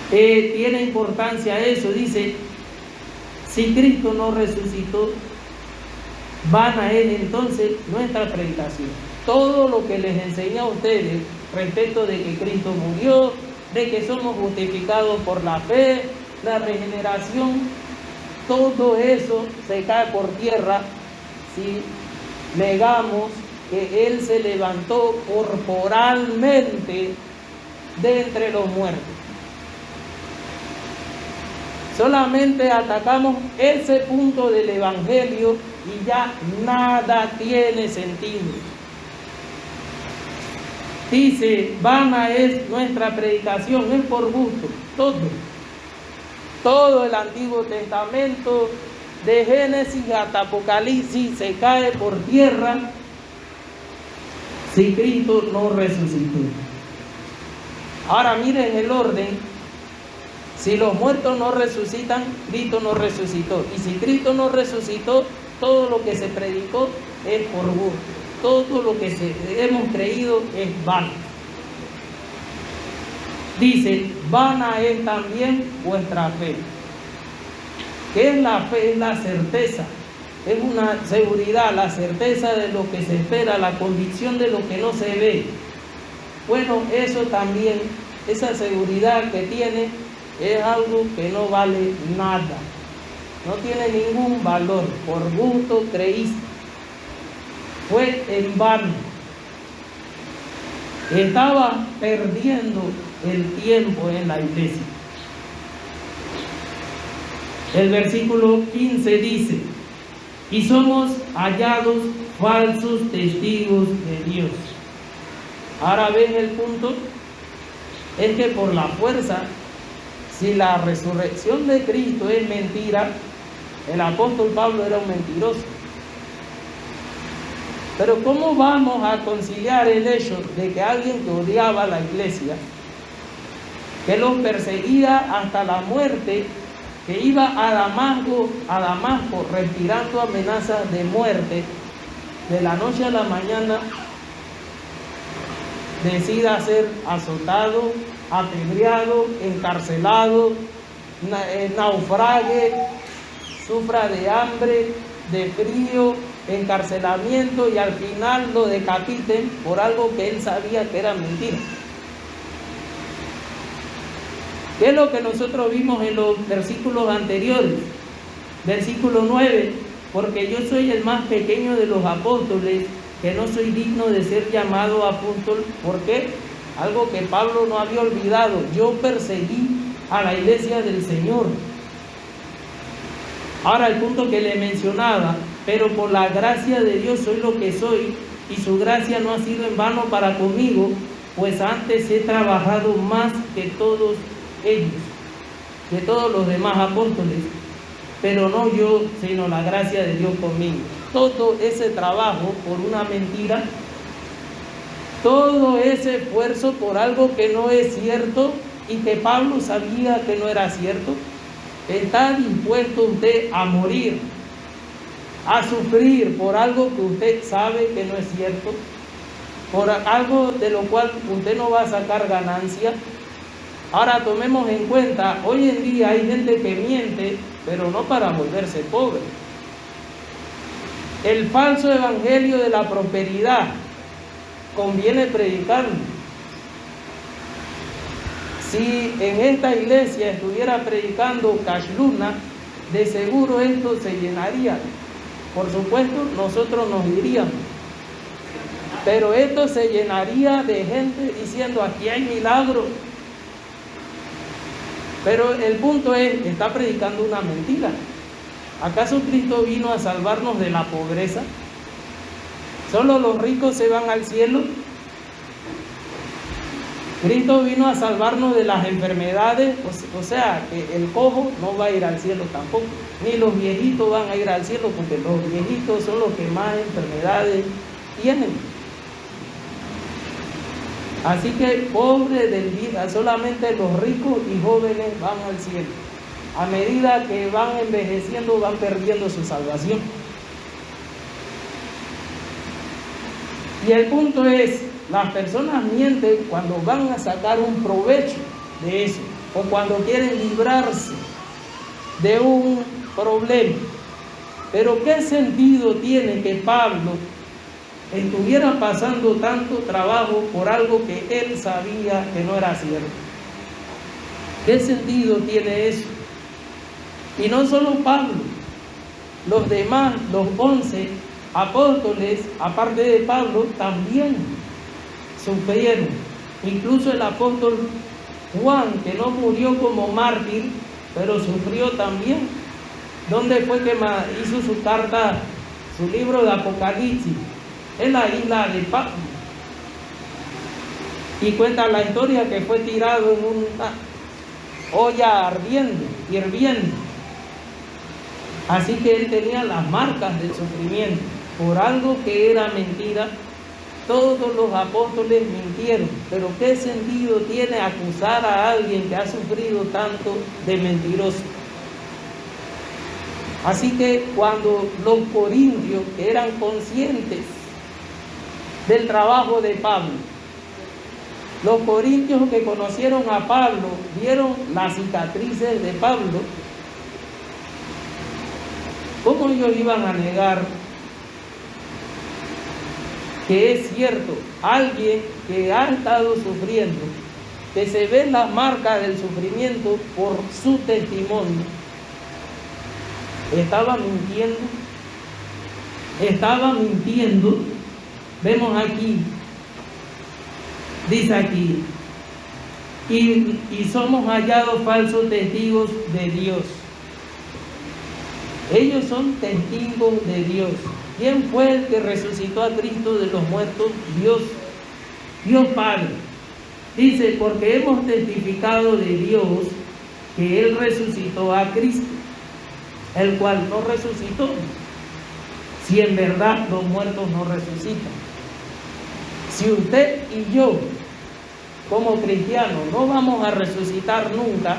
tiene importancia eso? Dice, si Cristo no resucitó, vana es entonces nuestra predicación. Todo lo que les enseñé a ustedes respecto de que Cristo murió, de que somos justificados por la fe, la regeneración, todo eso se cae por tierra si negamos que Él se levantó corporalmente de entre los muertos. Solamente atacamos ese punto del Evangelio y ya nada tiene sentido. Dice, vana es nuestra predicación, es por gusto, todo el Antiguo Testamento, de Génesis hasta Apocalipsis, se cae por tierra si Cristo no resucitó. Ahora miren el orden. Si los muertos no resucitan, Cristo no resucitó. Y si Cristo no resucitó, todo lo que se predicó es por gusto. Todo lo que hemos creído es vano. Dice, vana es también vuestra fe. ¿Qué es la fe? Es la certeza. Es una seguridad, la certeza de lo que se espera, la convicción de lo que no se ve. Bueno, eso también, esa seguridad que tiene, es algo que no vale nada. No tiene ningún valor. Por gusto creíste. Fue en vano. Estaba perdiendo el tiempo en la iglesia. El versículo 15 dice, y somos hallados falsos testigos de Dios. Ahora ven el punto, es que por la fuerza, si la resurrección de Cristo es mentira, el apóstol Pablo era un mentiroso. Pero ¿cómo vamos a conciliar el hecho de que alguien que odiaba a la iglesia, que los perseguía hasta la muerte, que iba a Damasco respirando amenazas de muerte, de la noche a la mañana decida ser azotado, apedreado, encarcelado, naufrague, sufra de hambre, de frío, encarcelamiento y al final lo decapiten por algo que él sabía que era mentira. ¿Qué es lo que nosotros vimos en los versículos anteriores? Versículo 9, porque yo soy el más pequeño de los apóstoles, que no soy digno de ser llamado apóstol. ¿Por qué? Algo que Pablo no había olvidado: yo perseguí a la iglesia del Señor. Ahora el punto que le mencionaba: pero por la gracia de Dios soy lo que soy, y su gracia no ha sido en vano para conmigo, pues antes he trabajado más que todos ellos, que todos los demás apóstoles, pero no yo, sino la gracia de Dios conmigo. Todo ese trabajo por una mentira, todo ese esfuerzo por algo que no es cierto y que Pablo sabía que no era cierto. ¿Está dispuesto usted a morir, a sufrir por algo que usted sabe que no es cierto? Por algo de lo cual usted no va a sacar ganancia. Ahora tomemos en cuenta, hoy en día hay gente que miente, pero no para volverse pobre. El falso evangelio de la prosperidad conviene predicarlo. Si en esta iglesia estuviera predicando Cash Luna, de seguro esto se llenaría. Por supuesto, nosotros nos iríamos, pero esto se llenaría de gente diciendo: aquí hay milagros. Pero el punto es, está predicando una mentira. ¿Acaso Cristo vino a salvarnos de la pobreza? ¿Solo los ricos se van al cielo? Cristo vino a salvarnos de las enfermedades, o sea, que el cojo no va a ir al cielo tampoco, ni los viejitos van a ir al cielo, porque los viejitos son los que más enfermedades tienen. Así que pobre del vida, solamente los ricos y jóvenes van al cielo. A medida que van envejeciendo, van perdiendo su salvación. Y el punto es, las personas mienten cuando van a sacar un provecho de eso, o cuando quieren librarse de un problema. Pero ¿qué sentido tiene que Pablo estuviera pasando tanto trabajo por algo que él sabía que no era cierto? ¿Qué sentido tiene eso? Y no solo Pablo, los demás, los 11 apóstoles, aparte de Pablo, también sufrieron. Incluso el apóstol Juan, que no murió como mártir, pero sufrió también. ¿Dónde fue que hizo su carta, su libro de Apocalipsis? En la isla de Patmos. Y cuenta la historia que fue tirado en una olla ardiendo, hirviendo. Así que él tenía las marcas del sufrimiento por algo que era mentira. Todos los apóstoles mintieron, pero ¿qué sentido tiene acusar a alguien que ha sufrido tanto de mentiroso? Así que cuando los corintios, que eran conscientes del trabajo de Pablo, los corintios que conocieron a Pablo, vieron las cicatrices de Pablo, ¿cómo ellos iban a negar que es cierto? Alguien que ha estado sufriendo, que se ven las marcas del sufrimiento por su testimonio, estaba mintiendo. Vemos aquí, dice aquí, y somos hallados falsos testigos de Dios. Ellos son testigos de Dios. ¿Quién fue el que resucitó a Cristo de los muertos? Dios Padre. Dice, porque hemos testificado de Dios que Él resucitó a Cristo, el cual no resucitó, si en verdad los muertos no resucitan. Si usted y yo, como cristianos, no vamos a resucitar nunca,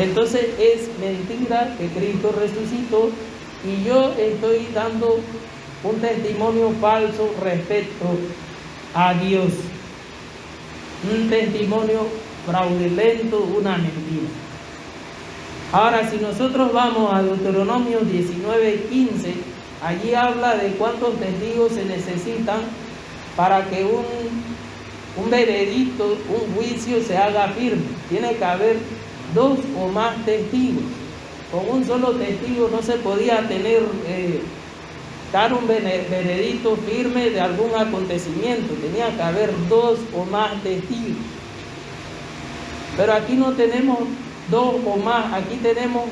entonces es mentira que Cristo resucitó y yo estoy dando un testimonio falso respecto a Dios. Un testimonio fraudulento, una mentira. Ahora, si nosotros vamos a Deuteronomio 19:15, allí habla de cuántos testigos se necesitan para que un veredicto, un juicio se haga firme. Tiene que haber 2 o más testigos. Con un solo testigo no se podía dar un veredicto firme de algún acontecimiento. Tenía que haber 2 o más testigos. Pero aquí no tenemos 2 o más, aquí tenemos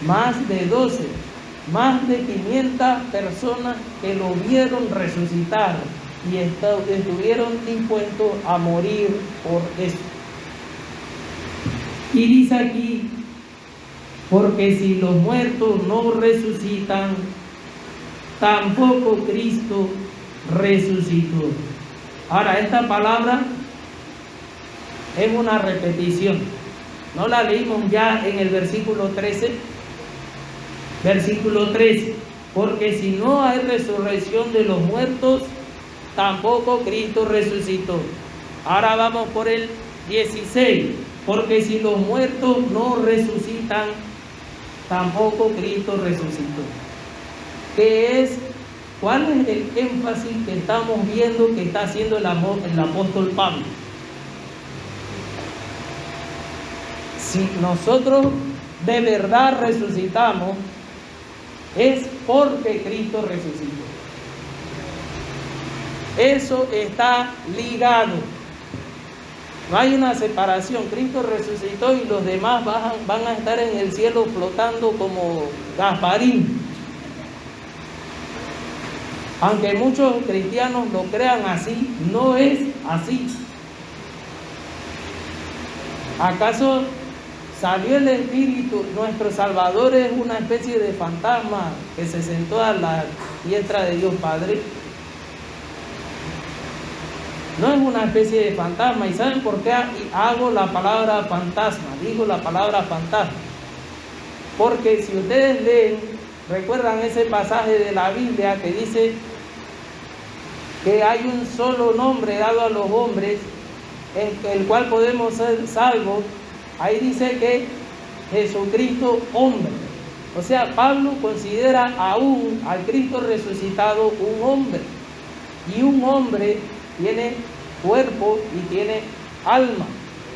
más de 12, más de 500 personas que lo vieron resucitar y estuvieron dispuestos a morir por eso. Y dice aquí, porque si los muertos no resucitan, tampoco Cristo resucitó. Ahora, esta palabra es una repetición. ¿No la leímos ya en el versículo 13? Versículo 13. Porque si no hay resurrección de los muertos, tampoco Cristo resucitó. Ahora vamos por el 16. Porque si los muertos no resucitan, tampoco Cristo resucitó. ¿Cuál es el énfasis que estamos viendo que está haciendo el apóstol Pablo? Si nosotros de verdad resucitamos, es porque Cristo resucitó. Eso está ligado. No hay una separación. Cristo resucitó y los demás van a estar en el cielo flotando como Gasparín. Aunque muchos cristianos lo crean así, no es así. ¿Acaso salió el Espíritu? Nuestro Salvador es una especie de fantasma que se sentó a la diestra de Dios Padre. No es una especie de fantasma. ¿Y saben por qué hago la palabra fantasma? Digo la palabra fantasma. Porque si ustedes leen, recuerdan ese pasaje de la Biblia que dice que hay un solo nombre dado a los hombres, en el cual podemos ser salvos. Ahí dice que Jesucristo hombre. O sea, Pablo considera aún al Cristo resucitado un hombre. Y un hombre tiene cuerpo y tiene alma,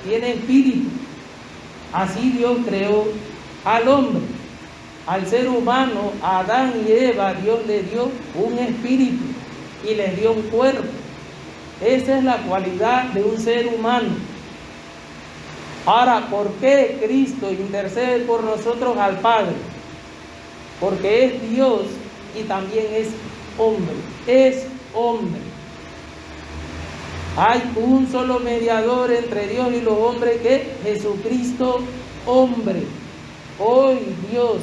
tiene espíritu. Así Dios creó al hombre. Al ser humano, a Adán y Eva, Dios le dio un espíritu y les dio un cuerpo. Esa es la cualidad de un ser humano. Ahora, ¿por qué Cristo intercede por nosotros al Padre? Porque es Dios y también es hombre. Es hombre. Hay un solo mediador entre Dios y los hombres, que es Jesucristo hombre. Hoy Dios,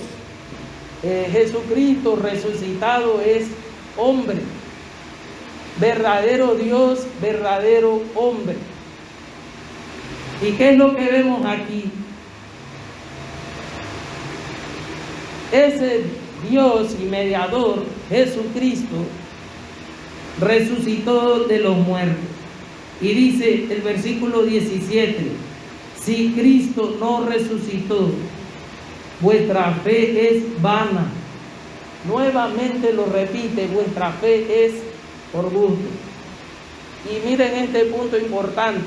Jesucristo resucitado, es hombre. Verdadero Dios, verdadero hombre. ¿Y qué es lo que vemos aquí? Ese Dios y mediador, Jesucristo, resucitó de los muertos. Y dice el versículo 17, si Cristo no resucitó, vuestra fe es vana. Nuevamente lo repite, vuestra fe es por gusto. Y miren este punto importante,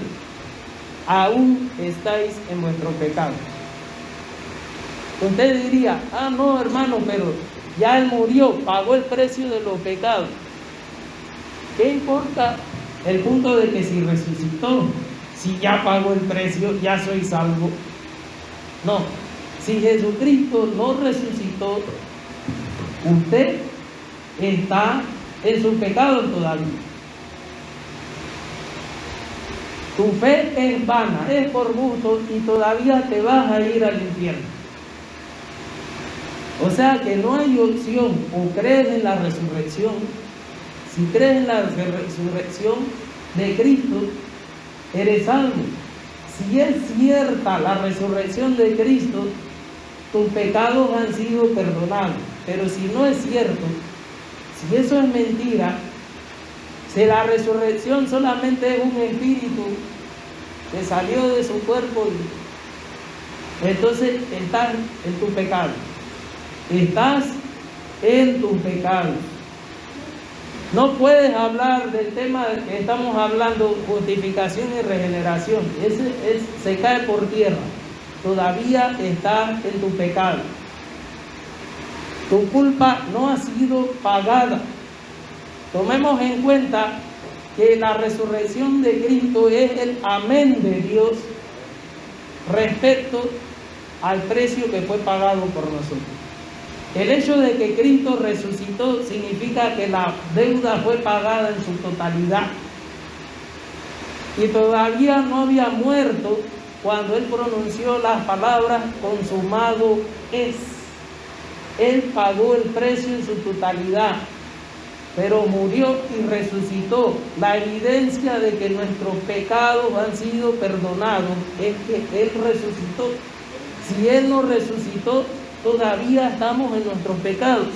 aún estáis en vuestro pecado. Usted diría, no hermano, pero ya Él murió, pagó el precio de los pecados. ¿Qué importa el punto de que si resucitó, si ya pagó el precio, ya soy salvo? No, si Jesucristo no resucitó, usted está en sus pecados todavía. Tu fe es vana, es por gusto y todavía te vas a ir al infierno. O sea que no hay opción, o crees en la resurrección. Si crees en la resurrección de Cristo, eres salvo. Si es cierta la resurrección de Cristo, tus pecados han sido perdonados. Pero si no es cierto, si eso es mentira, si la resurrección solamente es un espíritu que salió de su cuerpo entonces estás en tu pecado. Estás en tus pecados. No puedes hablar del tema que estamos hablando, justificación y regeneración. Se cae por tierra. Todavía estás en tu pecado. Tu culpa no ha sido pagada. Tomemos en cuenta que la resurrección de Cristo es el amén de Dios respecto al precio que fue pagado por nosotros. El hecho de que Cristo resucitó significa que la deuda fue pagada en su totalidad. Y todavía no había muerto cuando Él pronunció las palabras consumado es. Él pagó el precio en su totalidad, pero murió y resucitó. La evidencia de que nuestros pecados han sido perdonados es que Él resucitó. Si Él no resucitó, todavía estamos en nuestros pecados.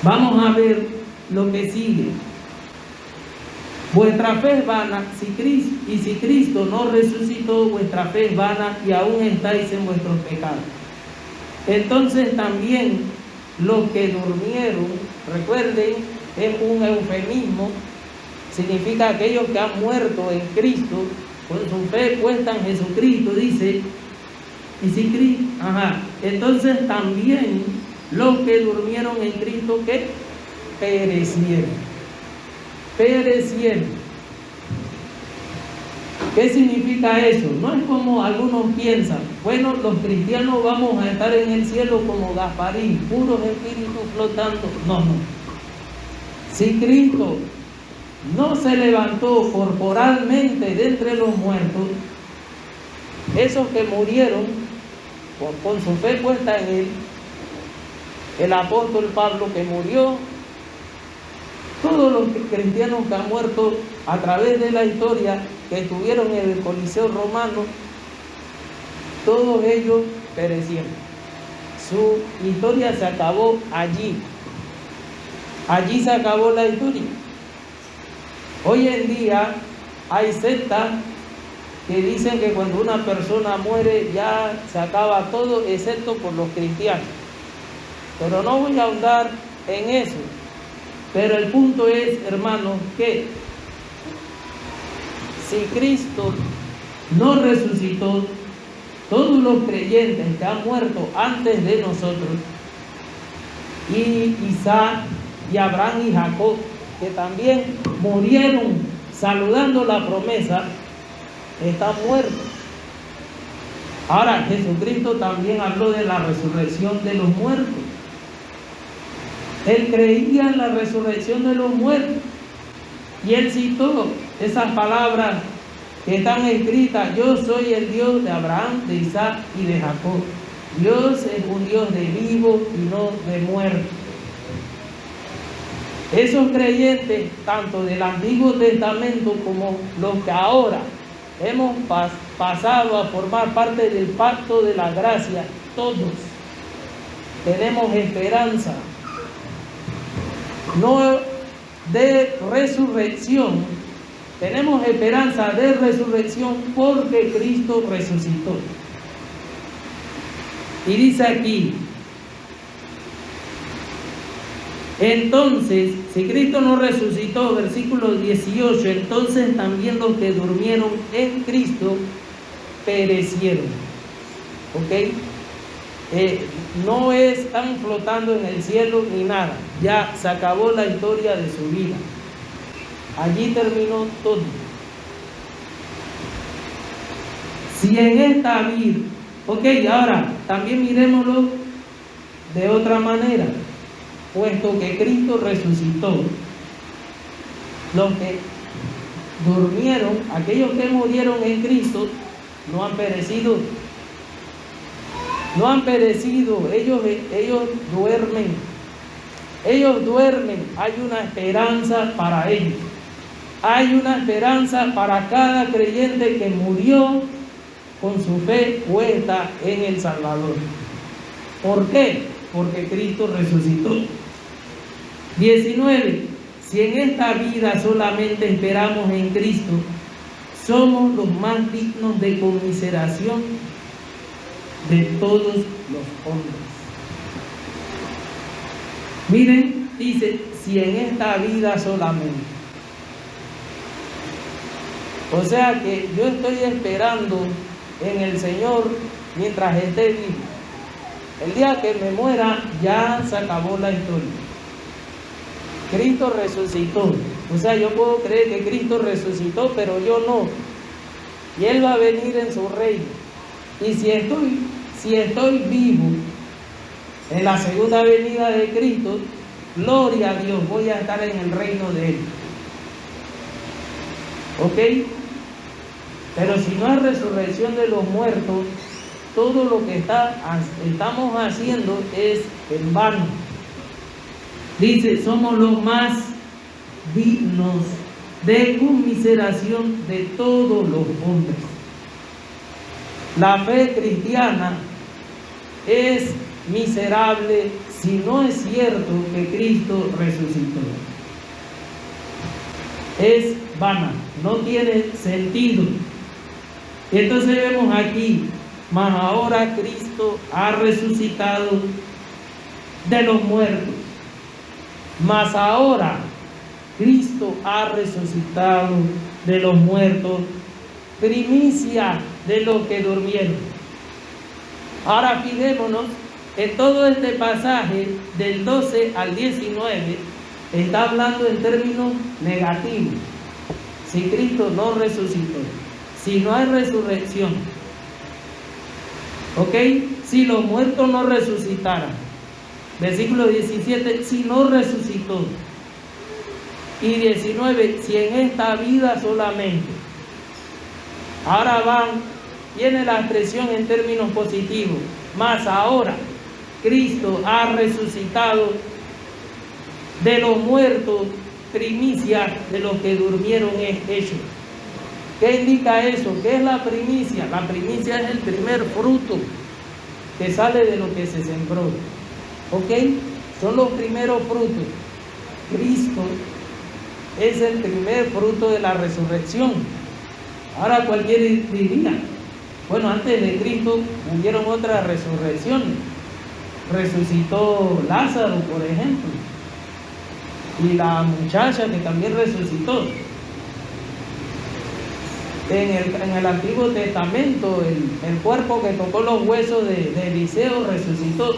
Vamos a ver lo que sigue. Vuestra fe es vana, si Cristo no resucitó, vuestra fe es vana y aún estáis en vuestros pecados. Entonces también los que durmieron, recuerden, es un eufemismo, significa aquellos que han muerto en Cristo, con su fe puesta en Jesucristo, dice. Y si Cristo, entonces también los que durmieron en Cristo, que perecieron. ¿Qué significa eso? No es como algunos piensan, bueno, los cristianos vamos a estar en el cielo como Gasparín, puros espíritus flotando. No. Si Cristo no se levantó corporalmente de entre los muertos, esos que murieron con su fe puesta en Él, el apóstol Pablo que murió, todos los cristianos que han muerto a través de la historia, que estuvieron en el Coliseo Romano, todos ellos perecieron. Su historia se acabó allí. Allí se acabó la historia. Hoy en día hay sectas que dicen que cuando una persona muere ya se acaba todo, excepto por los cristianos. Pero no voy a ahondar en eso. Pero el punto es, hermanos, que si Cristo no resucitó, todos los creyentes que han muerto antes de nosotros, y Isaac y Abraham y Jacob, que también murieron saludando la promesa, están muertos. Ahora, Jesucristo también habló de la resurrección de los muertos. Él creía en la resurrección de los muertos. Y él citó esas palabras que están escritas: yo soy el Dios de Abraham, de Isaac y de Jacob. Dios es un Dios de vivos y no de muertos. Esos creyentes, tanto del Antiguo Testamento como los que ahora hemos pasado a formar parte del pacto de la gracia, todos tenemos esperanza, no de resurrección, tenemos esperanza de resurrección porque Cristo resucitó. Y dice aquí, entonces, si Cristo no resucitó, versículo 18, entonces también los que durmieron en Cristo perecieron. ¿Ok? No están flotando en el cielo ni nada. Ya se acabó la historia de su vida. Allí terminó todo. Si en esta vida, ok, ahora también miremoslo de otra manera. Puesto que Cristo resucitó, los que durmieron, aquellos que murieron en Cristo, no han perecido. No han perecido, ellos duermen. Ellos duermen, hay una esperanza para ellos. Hay una esperanza para cada creyente que murió con su fe puesta en el Salvador. ¿Por qué? Porque Cristo resucitó. 19. Si en esta vida solamente esperamos en Cristo, somos los más dignos de conmiseración de todos los hombres. Miren, dice, si en esta vida solamente. O sea que yo estoy esperando en el Señor mientras esté vivo. El día que me muera ya se acabó la historia. Cristo resucitó. O sea, yo puedo creer que Cristo resucitó, pero yo no. Y Él va a venir en su reino. Y si estoy vivo en la segunda venida de Cristo, gloria a Dios, voy a estar en el reino de Él. ¿Ok? Pero si no hay resurrección de los muertos, todo lo que estamos haciendo es en vano. Dice, somos los más dignos de conmiseración de todos los hombres. La fe cristiana es miserable si no es cierto que Cristo resucitó. Es vana, no tiene sentido. Y entonces vemos aquí, mas ahora Cristo ha resucitado de los muertos. Mas ahora Cristo ha resucitado de los muertos, primicia de los que durmieron. Ahora fijémonos en todo este pasaje del 12 al 19, está hablando en términos negativos. Si Cristo no resucitó, si no hay resurrección, ¿ok? Si los muertos no resucitaran, versículo 17, si no resucitó, y 19, si en esta vida solamente. Ahora viene la expresión en términos positivos, mas ahora Cristo ha resucitado de los muertos, primicia de los que durmieron ellos. ¿Qué indica eso? ¿Qué es la primicia? La primicia es el primer fruto que sale de lo que se sembró. ¿Ok? Son los primeros frutos. Cristo es el primer fruto de la resurrección. Ahora cualquiera diría, bueno, antes de Cristo hubieron otras resurrecciones. Resucitó Lázaro, por ejemplo, y la muchacha que también resucitó. En el Antiguo Testamento, el cuerpo que tocó los huesos de Eliseo resucitó.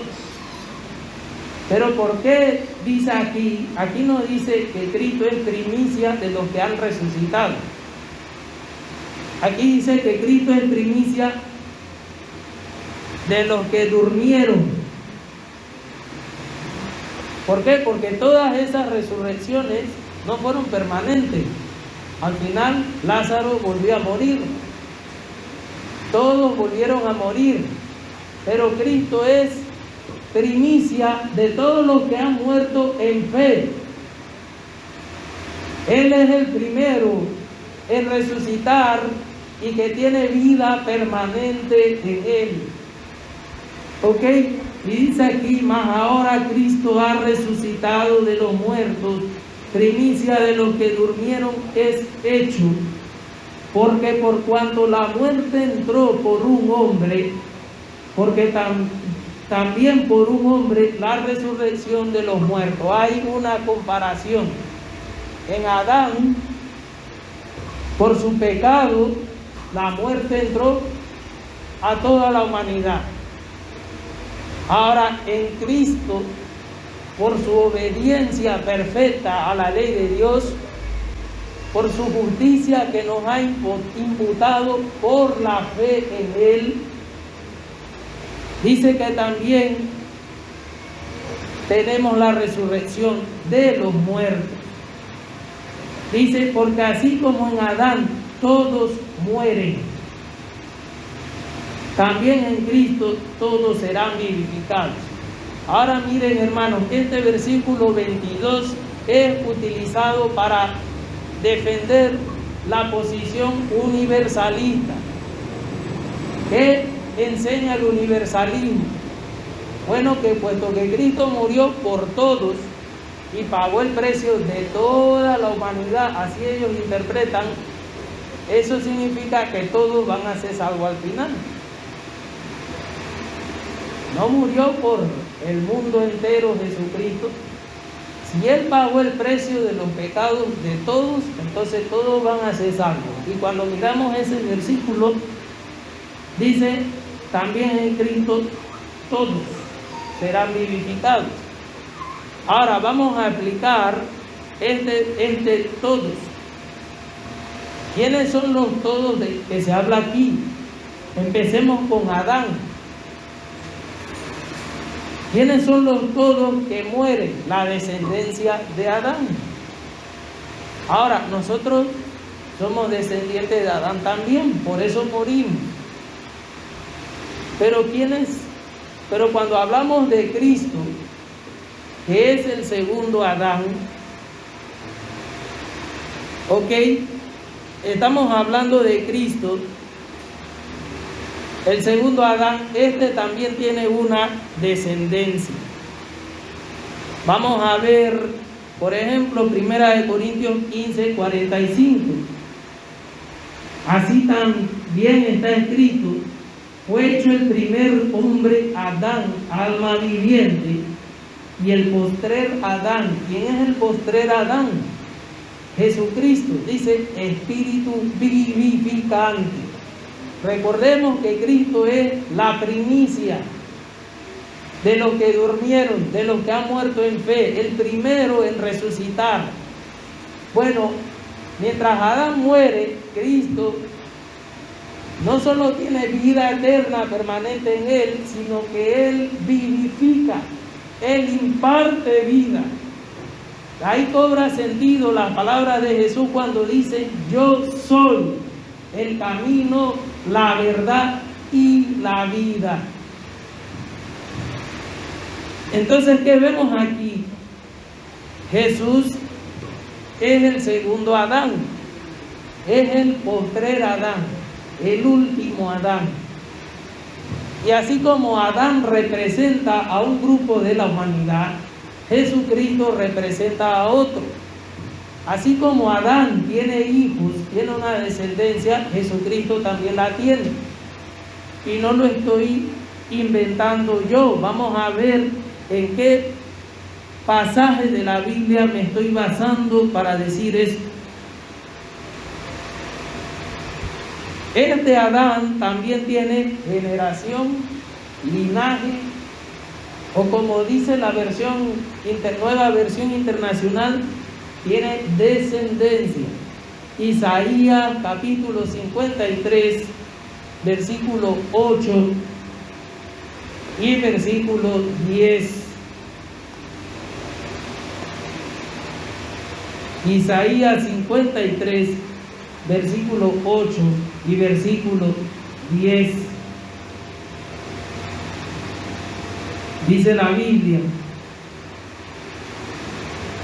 Pero ¿por qué dice aquí? Aquí no dice que Cristo es primicia de los que han resucitado. Aquí dice que Cristo es primicia de los que durmieron. ¿Por qué? Porque todas esas resurrecciones no fueron permanentes. Al final Lázaro volvió a morir. Todos volvieron a morir. Pero Cristo es primicia de todos los que han muerto en fe. Él es el primero en resucitar y que tiene vida permanente en Él. ¿Ok? Y dice aquí, mas ahora Cristo ha resucitado de los muertos, primicia de los que durmieron es hecho, porque por cuanto la muerte entró por un hombre, porque también por un hombre la resurrección de los muertos. Hay una comparación. En Adán, por su pecado, la muerte entró a toda la humanidad. Ahora en Cristo, por su obediencia perfecta a la ley de Dios, por su justicia que nos ha imputado por la fe en Él, dice que también tenemos la resurrección de los muertos. Dice, porque así como en Adán todos mueren, también en Cristo todos serán vivificados. Ahora miren, hermanos, este versículo 22 es utilizado para defender la posición universalista. ¿Qué enseña el universalismo? Bueno, que puesto que Cristo murió por todos y pagó el precio de toda la humanidad, así ellos interpretan, eso significa que todos van a ser salvos al final. No murió por el mundo entero Jesucristo. Si Él pagó el precio de los pecados de todos, entonces todos van a ser salvos. Y cuando miramos ese versículo, dice, también en Cristo todos serán vivificados. Ahora vamos a explicar este todos. ¿Quiénes son los todos que se habla aquí? Empecemos con Adán. ¿Quiénes son los todos que mueren? La descendencia de Adán. Ahora, nosotros somos descendientes de Adán también, por eso morimos. Pero ¿quiénes? Pero cuando hablamos de Cristo, que es el segundo Adán, ok, estamos hablando de Cristo, el segundo Adán, este también tiene una descendencia. Vamos a ver, por ejemplo, 1 Corintios 15, 45. Así también está escrito, fue hecho el primer hombre Adán, alma viviente, y el postrer Adán. ¿Quién es el postrer Adán? Jesucristo, dice espíritu vivificante. Recordemos que Cristo es la primicia de los que durmieron, de los que han muerto en fe, el primero en resucitar. Bueno, mientras Adán muere, Cristo no solo tiene vida eterna permanente en Él, sino que Él vivifica, Él imparte vida. Ahí cobra sentido la palabra de Jesús cuando dice, yo soy el camino, la verdad y la vida. Entonces, ¿qué vemos aquí? Jesús es el segundo Adán, es el postrer Adán, el último Adán. Y así como Adán representa a un grupo de la humanidad, Jesucristo representa a otro. Así como Adán tiene hijos, tiene una descendencia, Jesucristo también la tiene. Y no lo estoy inventando yo. Vamos a ver en qué pasaje de la Biblia me estoy basando para decir esto. Este Adán también tiene generación, linaje, o como dice la nueva versión internacional, tiene descendencia. Isaías capítulo 53, versículo 8 y versículo 10. Isaías 53, versículo 8 y versículo 10. Dice la Biblia,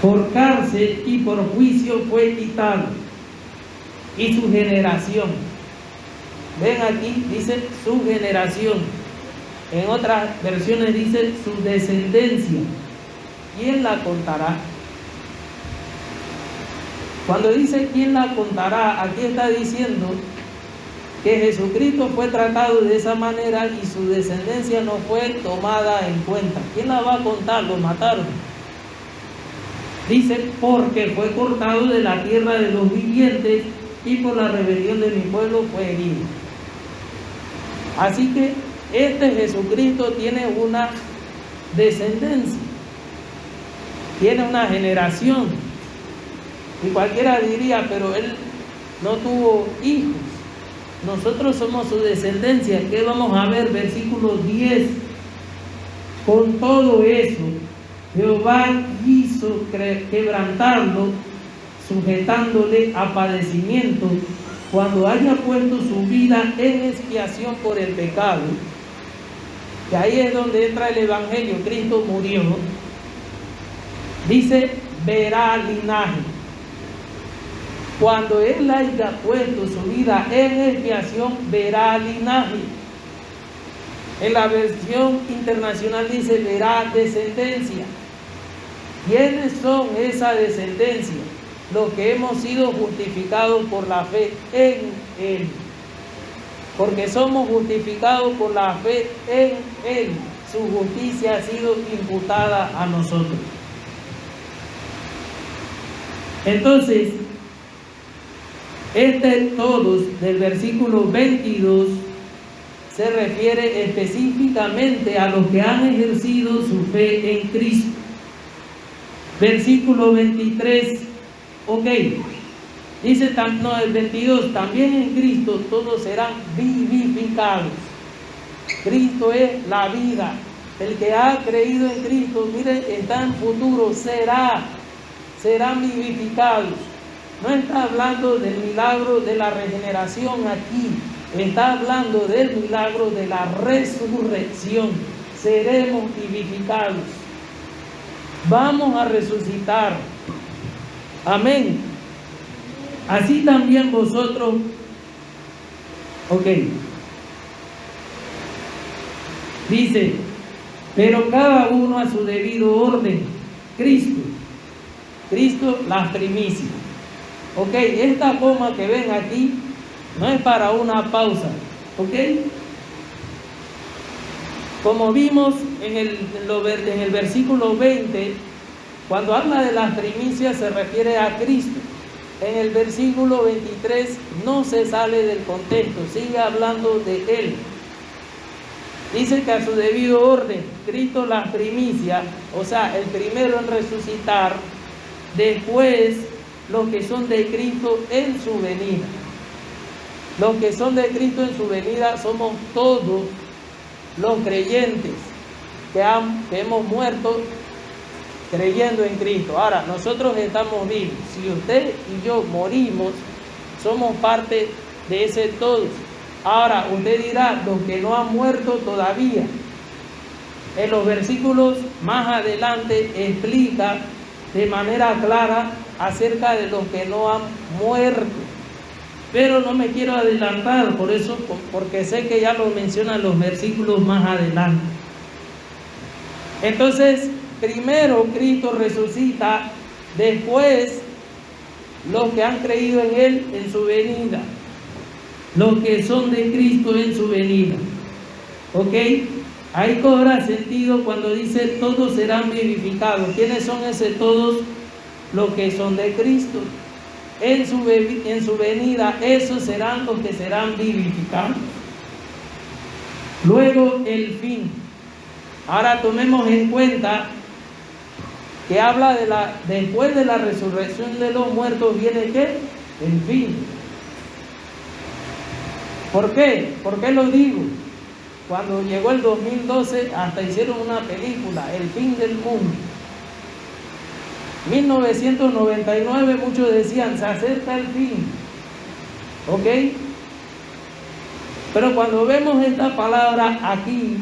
por cárcel y por juicio fue quitado, y su generación. Ven aquí, dice su generación. En otras versiones dice su descendencia. ¿Quién la contará? Cuando dice quién la contará, aquí está diciendo que Jesucristo fue tratado de esa manera y su descendencia no fue tomada en cuenta. ¿Quién la va a contar? Lo mataron. Dice, porque fue cortado de la tierra de los vivientes y por la rebelión de mi pueblo fue herido. Así que este Jesucristo tiene una descendencia, tiene una generación. Y cualquiera diría, pero él no tuvo hijos. Nosotros somos su descendencia. ¿Qué vamos a ver? Versículo 10. Con todo eso, Jehová quiso quebrantarlo, sujetándole a padecimiento, cuando haya puesto su vida en expiación por el pecado. Que ahí es donde entra el Evangelio. Cristo murió. Dice, verá linaje. Cuando Él haya puesto su vida en expiación, verá linaje. En la versión internacional dice, verá descendencia. ¿Quiénes son esa descendencia? los que hemos sido justificados por la fe en Él. Porque somos justificados por la fe en Él. Su justicia ha sido imputada a nosotros. Entonces, todos del versículo 22 se refiere específicamente a los que han ejercido su fe en Cristo. Versículo 23, ok, dice, no, el 22, también en Cristo todos serán vivificados. Cristo es la vida. El que ha creído en Cristo, mire, está en futuro, serán vivificados. No está hablando del milagro de la regeneración aquí, está hablando del milagro de la resurrección. Seremos vivificados. Vamos a resucitar. Amén. Así también vosotros, ok, dice, pero cada uno a su debido orden. Cristo las primicias. Ok, esta coma que ven aquí no es para una pausa, ok. Como vimos en el versículo 20, cuando habla de las primicias se refiere a Cristo. En el versículo 23 no se sale del contexto, sigue hablando de Él. Dice que a su debido orden, Cristo las primicias, o sea, el primero en resucitar, después los que son de Cristo en su venida. Los que son de Cristo en su venida somos todos los creyentes que hemos muerto creyendo en Cristo. Ahora, nosotros estamos vivos. Si usted y yo morimos, somos parte de ese todos. Ahora, usted dirá, los que no han muerto todavía. En los versículos más adelante explica de manera clara acerca de los que no han muerto. Pero no me quiero adelantar, por eso, porque sé que ya lo mencionan los versículos más adelante. Entonces, primero Cristo resucita, después los que han creído en Él en su venida, los que son de Cristo en su venida. ¿Ok? Ahí cobra sentido cuando dice todos serán vivificados. ¿Quiénes son ese todos? Los que son de Cristo. En su venida, esos serán los que serán vivificados. Luego el fin. Ahora tomemos en cuenta que habla después de la resurrección de los muertos viene ¿qué? El fin. ¿Por qué? ¿Por qué lo digo? Cuando llegó el 2012 hasta hicieron una película, El fin del mundo. 1999 muchos decían, se acerca el fin. ¿Ok? Pero cuando vemos esta palabra aquí,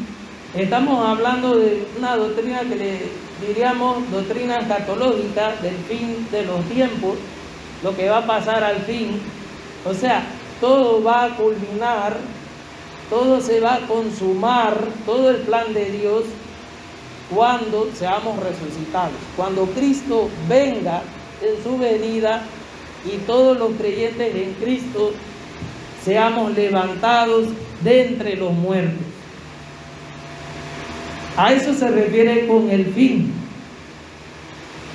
estamos hablando de una doctrina que le diríamos doctrina escatológica del fin de los tiempos, lo que va a pasar al fin. O sea, todo va a culminar, todo se va a consumar, todo el plan de Dios cuando seamos resucitados. Cuando Cristo venga en su venida y todos los creyentes en Cristo seamos levantados de entre los muertos. A eso se refiere con el fin.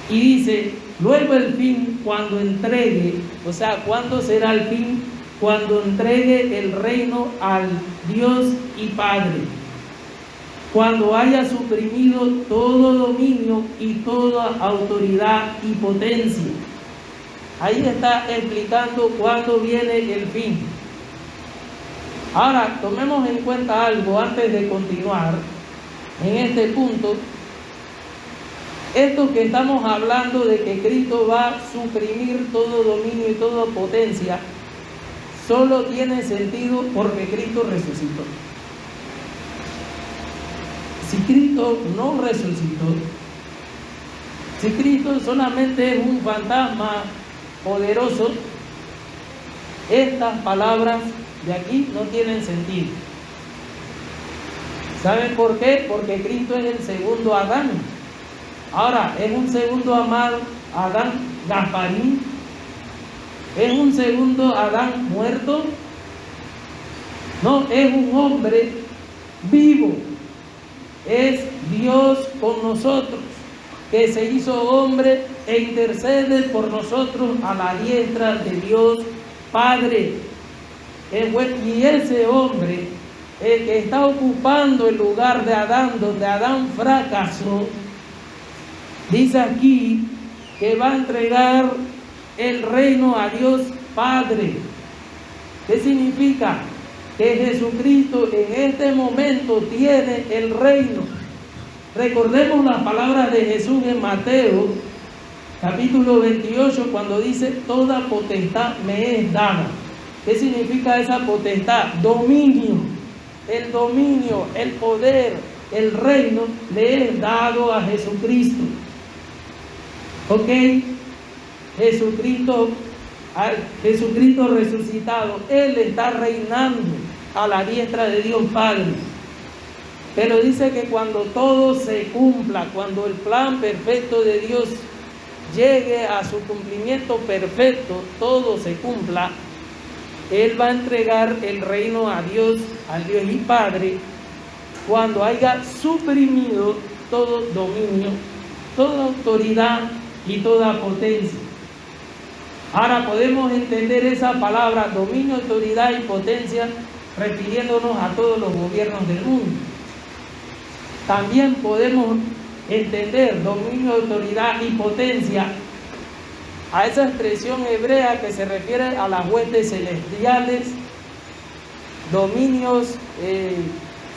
Y dice, luego el fin cuando entregue, o sea, ¿cuándo será el fin? Cuando entregue el reino al Dios y Padre. Cuando haya suprimido todo dominio y toda autoridad y potencia. Ahí está explicando cuándo viene el fin. Ahora, tomemos en cuenta algo antes de continuar en este punto. Esto que estamos hablando de que Cristo va a suprimir todo dominio y toda potencia, solo tiene sentido porque Cristo resucitó. Si Cristo no resucitó, si Cristo solamente es un fantasma poderoso, estas palabras de aquí no tienen sentido. ¿Saben por qué? Porque Cristo es el segundo Adán. Ahora, ¿es un segundo Adán Gasparín? ¿Es un segundo Adán muerto? No, es un hombre vivo. Es Dios con nosotros, que se hizo hombre e intercede por nosotros a la diestra de Dios Padre. Y ese hombre, el que está ocupando el lugar de Adán, donde Adán fracasó, dice aquí que va a entregar el reino a Dios Padre. ¿Qué significa? Que Jesucristo en este momento tiene el reino. Recordemos las palabras de Jesús en Mateo, capítulo 28, cuando dice: toda potestad me es dada. ¿Qué significa esa potestad? Dominio. El dominio, el poder, el reino le es dado a Jesucristo. ¿Ok? Jesucristo resucitado, Él está reinando a la diestra de Dios Padre. Pero dice que cuando todo se cumpla, cuando el plan perfecto de Dios llegue a su cumplimiento perfecto, todo se cumpla, Él va a entregar el reino a Dios, al Dios y Padre, cuando haya suprimido todo dominio, toda autoridad y toda potencia. Ahora podemos entender esa palabra, dominio, autoridad y potencia, refiriéndonos a todos los gobiernos del mundo. También podemos entender dominio, autoridad y potencia a esa expresión hebrea que se refiere a las huestes celestiales, dominios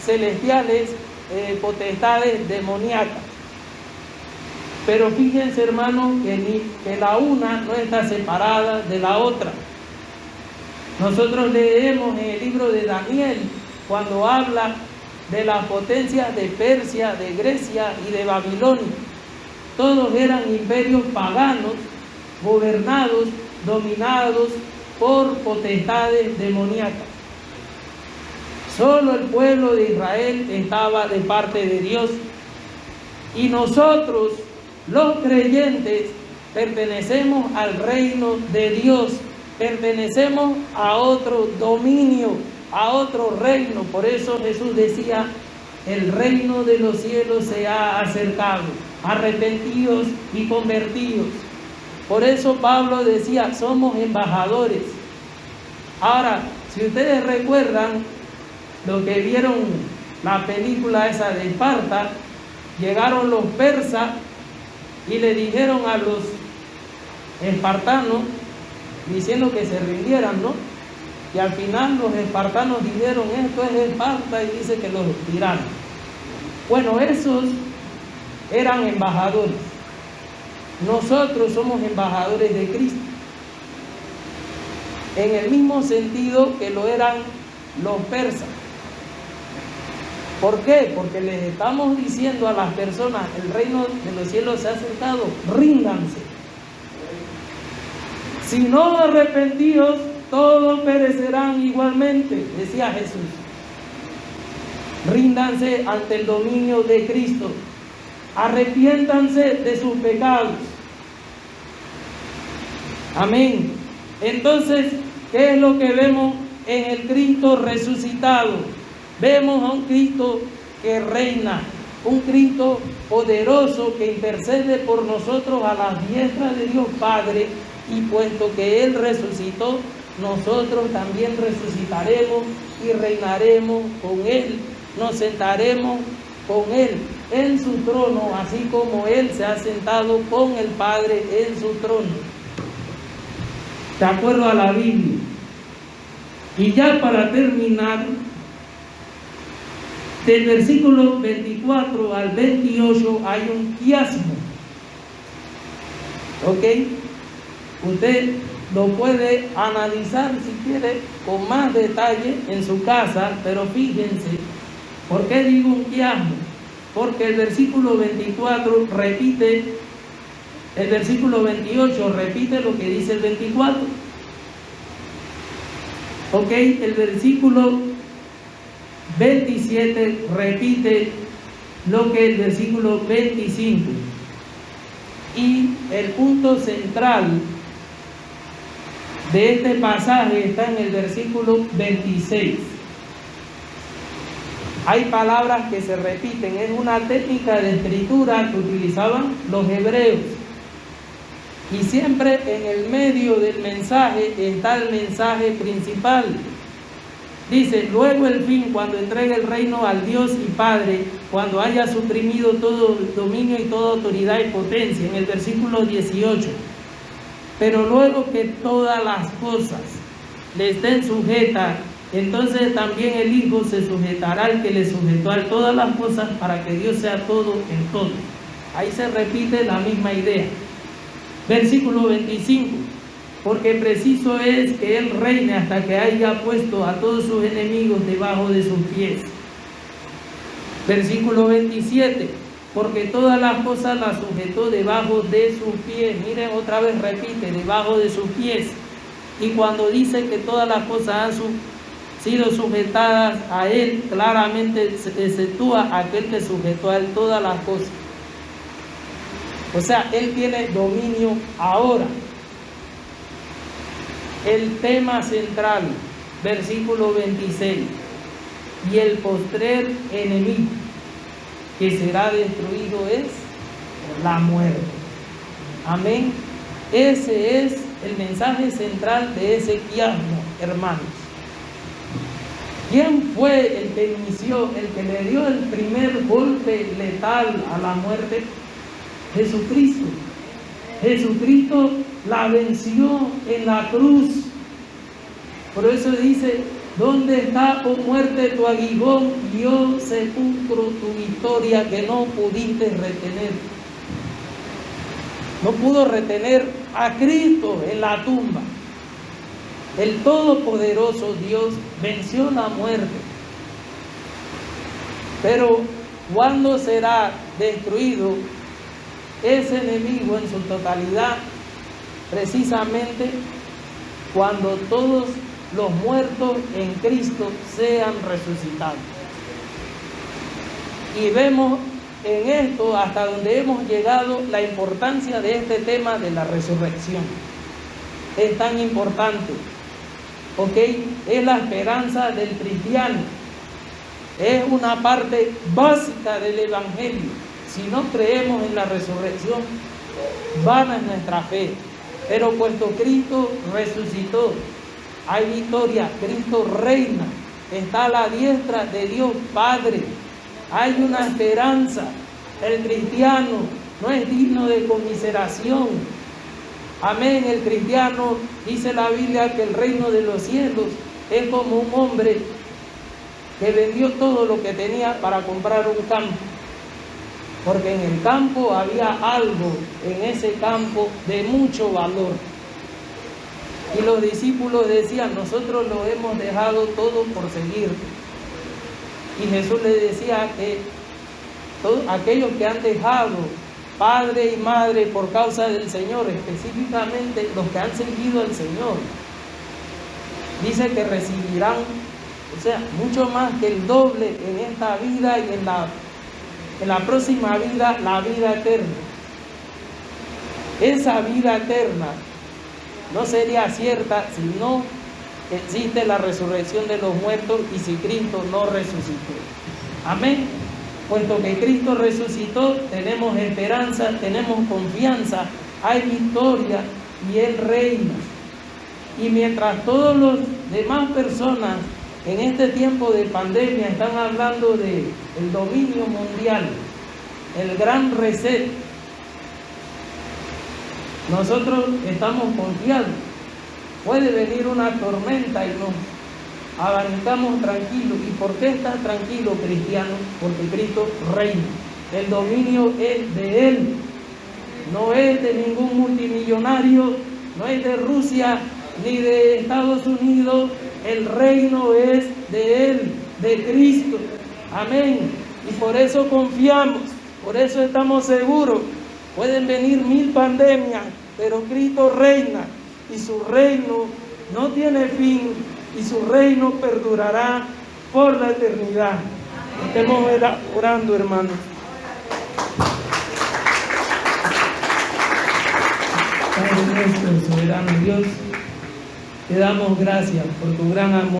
celestiales, potestades demoníacas. Pero fíjense, hermanos, que la una no está separada de la otra. Nosotros leemos en el libro de Daniel, cuando habla de las potencias de Persia, de Grecia y de Babilonia. Todos eran imperios paganos, gobernados, dominados por potestades demoníacas. Solo el pueblo de Israel estaba de parte de Dios. Y nosotros, los creyentes, pertenecemos al reino de Dios, pertenecemos a otro dominio, a otro reino. Por eso Jesús decía: el reino de los cielos se ha acercado, arrepentidos y convertidos. Por eso Pablo decía: somos embajadores. Ahora, si ustedes recuerdan lo que vieron la película esa de Esparta, llegaron los persas y le dijeron a los espartanos, diciendo que se rindieran, ¿no? Y al final los espartanos dijeron: esto es Esparta, y dice que los tiraron. Bueno, esos eran embajadores. Nosotros somos embajadores de Cristo, en el mismo sentido que lo eran los persas. ¿Por qué? Porque les estamos diciendo a las personas: el reino de los cielos se ha acercado, ríndanse. Si no arrepentidos, todos perecerán igualmente, decía Jesús. Ríndanse ante el dominio de Cristo. Arrepiéntanse de sus pecados. Amén. Entonces, ¿qué es lo que vemos en el Cristo resucitado? Vemos a un Cristo que reina, un Cristo poderoso que intercede por nosotros a la diestra de Dios Padre, y puesto que Él resucitó, nosotros también resucitaremos y reinaremos con Él, nos sentaremos con Él en su trono, así como Él se ha sentado con el Padre en su trono, de acuerdo a la Biblia. Y ya para terminar, del versículo 24 al 28 hay un quiasmo. ¿Ok? Usted lo puede analizar si quiere con más detalle en su casa, pero fíjense, ¿por qué digo un quiasmo? Porque el versículo 24 repite, el versículo 28 repite lo que dice el 24. ¿Ok? El versículo 27 repite lo que el versículo 25. Y el punto central de este pasaje está en el versículo 26. Hay palabras que se repiten, es una técnica de escritura que utilizaban los hebreos. Y siempre en el medio del mensaje está el mensaje principal. Dice, luego el fin, cuando entregue el reino al Dios y Padre, cuando haya suprimido todo dominio y toda autoridad y potencia, en el versículo 18. Pero luego que todas las cosas le estén sujetas, entonces también el Hijo se sujetará al que le sujetó a todas las cosas, para que Dios sea todo en todo. Ahí se repite la misma idea. Versículo 25. Porque preciso es que Él reine hasta que haya puesto a todos sus enemigos debajo de sus pies. Versículo 27. Porque todas las cosas las sujetó debajo de sus pies. Miren, otra vez repite, debajo de sus pies. Y cuando dice que todas las cosas han sido sujetadas a Él, claramente se exceptúa aquel que sujetó a Él todas las cosas. O sea, Él tiene dominio ahora. El tema central, versículo 26. Y el postrer enemigo que será destruido es la muerte. Amén. Ese es el mensaje central de Ezequiasmo, hermanos. ¿Quién fue el que inició, el que le dio el primer golpe letal a la muerte? Jesucristo. Jesucristo la venció en la cruz. Por eso dice, ¿dónde está, oh muerte, tu aguijón, y oh sepulcro, tu victoria que no pudiste retener? No pudo retener a Cristo en la tumba. El todopoderoso Dios venció la muerte. Pero ¿cuándo será destruido ese enemigo en su totalidad? Precisamente cuando todos los muertos en Cristo sean resucitados. Y vemos en esto, hasta donde hemos llegado, la importancia de este tema de la resurrección. Es tan importante, ¿ok? Es la esperanza del cristiano. Es una parte básica del Evangelio. Si no creemos en la resurrección, vana es nuestra fe. Pero puesto Cristo resucitó, hay victoria, Cristo reina, está a la diestra de Dios Padre. Hay una esperanza. El cristiano no es digno de conmiseración. Amén. El cristiano, dice la Biblia, que el reino de los cielos es como un hombre que vendió todo lo que tenía para comprar un campo. Porque en el campo había algo, en ese campo, de mucho valor. Y los discípulos decían, nosotros lo hemos dejado todo por seguirte. Y Jesús le decía que todos aquellos que han dejado padre y madre por causa del Señor, específicamente los que han seguido al Señor, dice que recibirán, o sea, mucho más que el doble en esta vida y en la próxima vida, la vida eterna. Esa vida eterna no sería cierta si no existe la resurrección de los muertos y si Cristo no resucitó. Amén. Puesto que Cristo resucitó, tenemos esperanza, tenemos confianza, hay victoria y Él reina. Y mientras todos los demás personas en este tiempo de pandemia están hablando de el dominio mundial, el gran reset, nosotros estamos confiados. Puede venir una tormenta y nos abanicamos tranquilos. ¿Y por qué estás tranquilo, cristiano? Porque Cristo reina. El dominio es de Él. No es de ningún multimillonario, no es de Rusia ni de Estados Unidos. El reino es de Él, de Cristo. Amén. Y por eso confiamos, por eso estamos seguros. Pueden venir 1000 pandemias, pero Cristo reina y su reino no tiene fin y su reino perdurará por la eternidad. Estemos orando, hermanos. Padre nuestro, soberano Dios, Te damos gracias por tu gran amor.